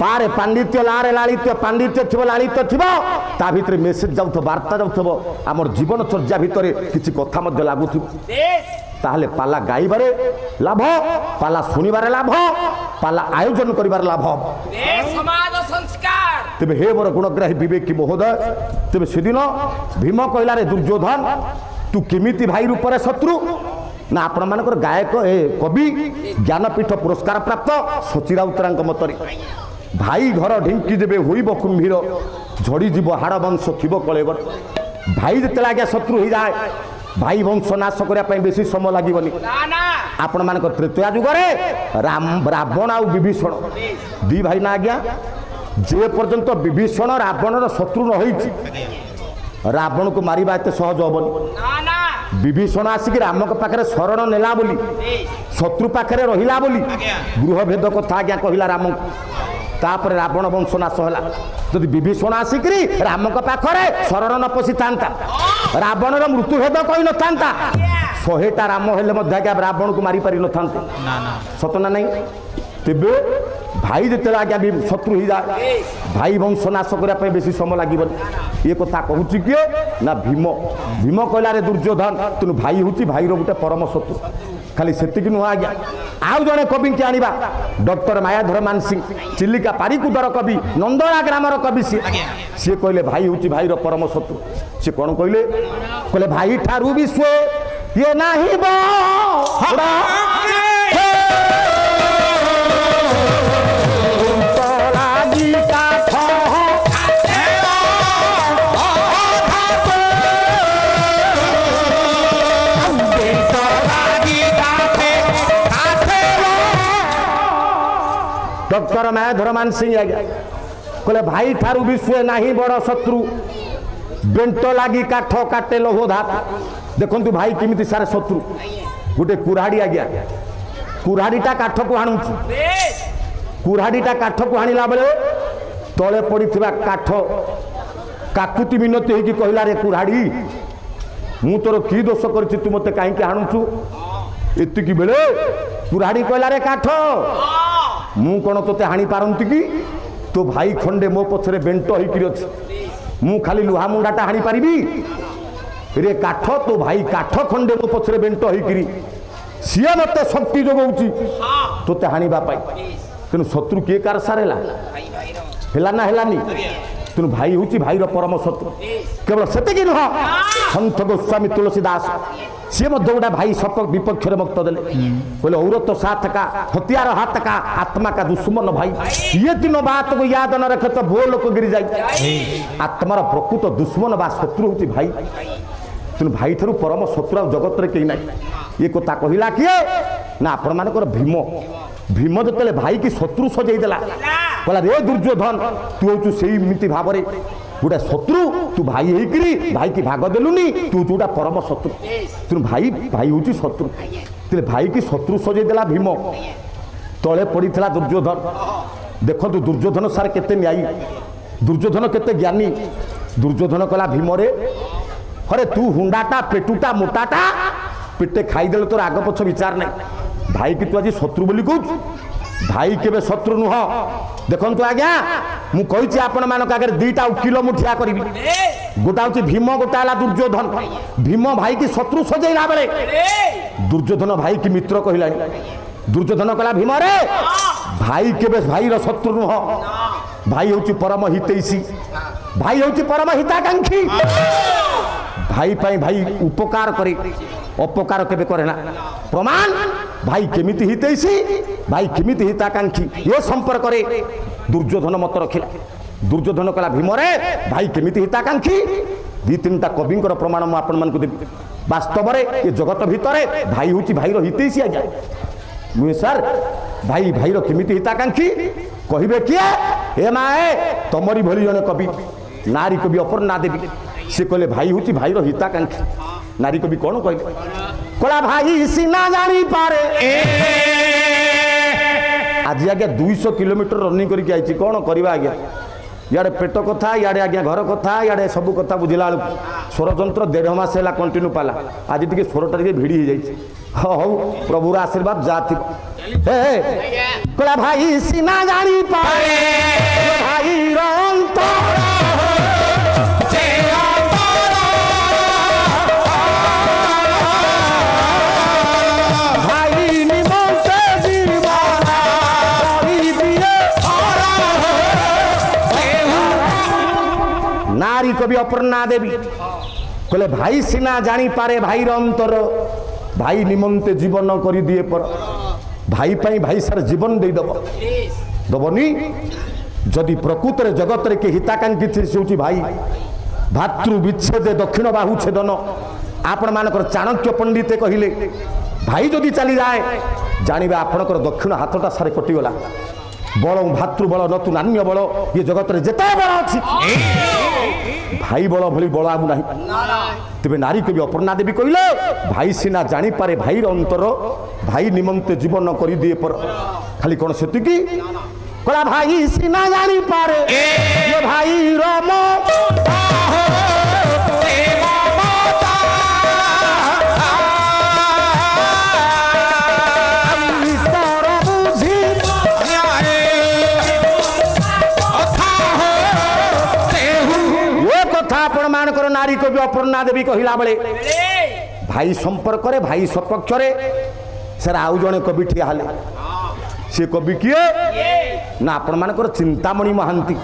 पारे पांडित्य लारे लालित्य पांडित्य थी लालित्य थी ता भितर मेसेज जाऊ वार्ता जाऊ आमर जीवन चर्या भितर किसी कथा लागू ताहले पाला गाइबारे लाभ पाला शुणिबारे लाभ पाला आयोजन करिबार लाभ समाज संस्कार तेबे हे मोर गुणग्राही विवेकी महोदय तेबे सेदिन भीम कहला रे दुर्योधन तू केमिति भाई रूप रे शत्रु ना आपण मानकर गायक ए कवि ज्ञानपीठ पुरस्कार प्राप्त सची राउतरांक मतरे भाई घर ढिंकी देवे होइब कुंभीर झड़ी जीव हाड़ वंश थिब कलेबर भाई जिते आज्ञा शत्रु हो जाए भाई वंश नाश करने बेसी समय लगभग आपण मान तृतीया जुगरे रावण आ विभीषण दी भाई ना आज्ञा जे पर्यंत विभीषण रावणर शत्रु न होई रावण को मारिबा एते सहज होबनी विभीषण आसिक राम पाखे शरण नेला बोली शत्रु पाखे रहिला बोली गृह भेद कथा आज्ञा कहला राम तापर रावण वंश नाश होला जदि विभीषण आसिक राम पाखे शरण न पशि था रावणर मृत्यु भेद कही न था 100टा राम हेले रावण को मारी पारि न था सतना नहीं तेबे भाई जिते आज्ञा भी शत्रु हो जाए भाई वंश नाश करने बेसी समय लगे ये कथा कहूँ किए ना भीम भीम कहला रे दुर्योधन तेणु भाई हूँ भाई गोटे परम शत्रु खाली सेतिक नुह आज्ञा आउ जड़े कवि के आनिबा डॉक्टर मायाधर मानसिंह चिलिका पारिकुदर कवि नंदना ग्रामर कवि सी कहले भाई हूँ भाई परम शत्रु सी कौन कहले भाई ठारू विश्व ये नहीं डॉक्टर मायाधर मानसिंह आज्ञा कहले भाई ठारू विश्व नहीं बड़ शत्रु बेंट लगी काठ काटे लोह धात देखु भाई किमिति सारे शत्रु गोटे कुराड़ी आज्ञा कुराड़ीटा काठ को हाणु कुराड़ीटा काठ को हाणिला बेले तले पड़ी काठ काकुति मिनती होगी कहला रे कुराड़ी मु तोर की दोष कर तू मत कहीं हाणुचु एतिकी बेले कुराड़ी कहला रे काठ मु कौन तोते हाणी पारती कि तो भाई खंडे मो पछरे बेंट होकर अच्छी मु खाली लुहा मुंडाटा हाणी पारिबी रे काठ तो भाई काठ खंडे मो पछरे बेंट होकर सी मत शक्ति जोगाऊँ तोते हाणीबा तेणु शत्रु किए कार सारेला है ना हेलानी तेणु भाई हूँ भाईर परम शत्रु केवल से नुह सन्थ गोस्वामी तुलसीदास सी गोटा भाई सप विपक्ष मत देले बोले औरत साथ का हथियार हाथ का आत्मा का दुश्मन भाई ये तीनों बात को याद न रखे तो वो लोग गिरी जाए आत्मार प्रकृत दुश्मन बा शत्रु हूँ भाई तेणु भाई ठार परम शत्रु जगत में कहीं ना ये कथा कहला किए ना आपण मानकर भीम भीम जो भाई की शत्रु सजेदेला कहला रे दुर्योधन तू हूँ से भाव में गोटे शत्रु तू भाई होकर भाई की भाग देलुनी तू जोटा परम शत्रु तेणु भाई भाई हूँ शत्रु तेरे भाई की शत्रु सजेदेला भीम तले पड़ा दुर्योधन देखो दुर्योधन सार केते न्यायी दुर्योधन केते ज्ञानी दुर्योधन कहला भीम रे अरे तू हुंडाटा पेटुटा मोटाटा पेटे खाईदे तोर आग पछ विचार नहीं भाई की तू आज शत्रु बोली कहू भाई केबे शत्रु नुह देखु आज्ञा मुझे आपण मान आगे दीटा उकिल मु ठिया करी गोटा हूँ भीम गोटा है दुर्योधन भीम भाई की शत्रु सजेला बेले दुर्योधन भाई की मित्र कहला दुर्योधन कहला भीम रे भाई केबे भाईर शत्रु नुह भाई हूँ परम हितैषी भाई हूँ परम हिताकांक्षी भाई पाई भाई उपकार करे अपकार केबे करे ना प्रमाण भाई केमिति हितैषी भाई केमिति हिताकांक्षी ये संपर्क रे दुर्योधन मत रखिला दुर्योधन कहला भीम रे भाई केमिति हिताकांक्षी दी तीनटा कविंकर प्रमाण मु आपण मानकु देबी वास्तव रे ये जगत भितरे भाई हूँ भाईर हितैषी आ जाए नुहे सर भाई भाईर केमिति हिताकांक्षी कहिबे किए हे माए तमरी भली जने कवि नारी कवि अपर्णा देवी से कहले भाई हूँ भाईर हिताकांक्षी नारी कवि कौन कहले कला भाई सीना जानी पारे आज आज्ञा 200 किलोमीटर रनिंग करके आई कौन करवा आज्ञा इे पेट कथा इे आज्ञा घर कथा इे सब कथा बुझला स्वरतंत्र 1.5 मास है कंटिन्यू पाला आज टे स्वरटा भिड़ी हो जाए हौ प्रभुर आशीर्वाद जा थी कला भाई सीना जानी पारे भाई नारी कवि अपर्णा देवी कहले भाई सीना जानी पारे भाई अंतर भाई निमंते जीवन कर दिए पर भाई पाई भाई सार जीवन दे दबनी जदि प्रकृत जगत के हिताकांक्षी थी से होची भाई भातृ विच्छेद दक्षिण बाहु छेदन आपण मानकर चाणक्य पंडित कहले भाई जदि चली जाए जानिबा आपणकर दक्षिण हाथटा सारे कटिगला बल भातृ बल नतु नान्य बल ये जगत रे जेता बल अछि भाई बल भली बल आमु नाही तेबे नारी को भी अपर्णा देवी कहले भाई सिना जानी पारे भाई अंतर भाई निमंते जीवन करि दिए पर खाली कोन सेतिकी कला भाई सिना जानी पारे ये भाई राम आपण मानकर नारी को भी अपर्णा देवी कहला बेले भाई संपर्क रे भाई सपक्ष रे सर आउ जने कवि ठिया हाले से कवि किए ना आपण मानकर चिंतामणि महांती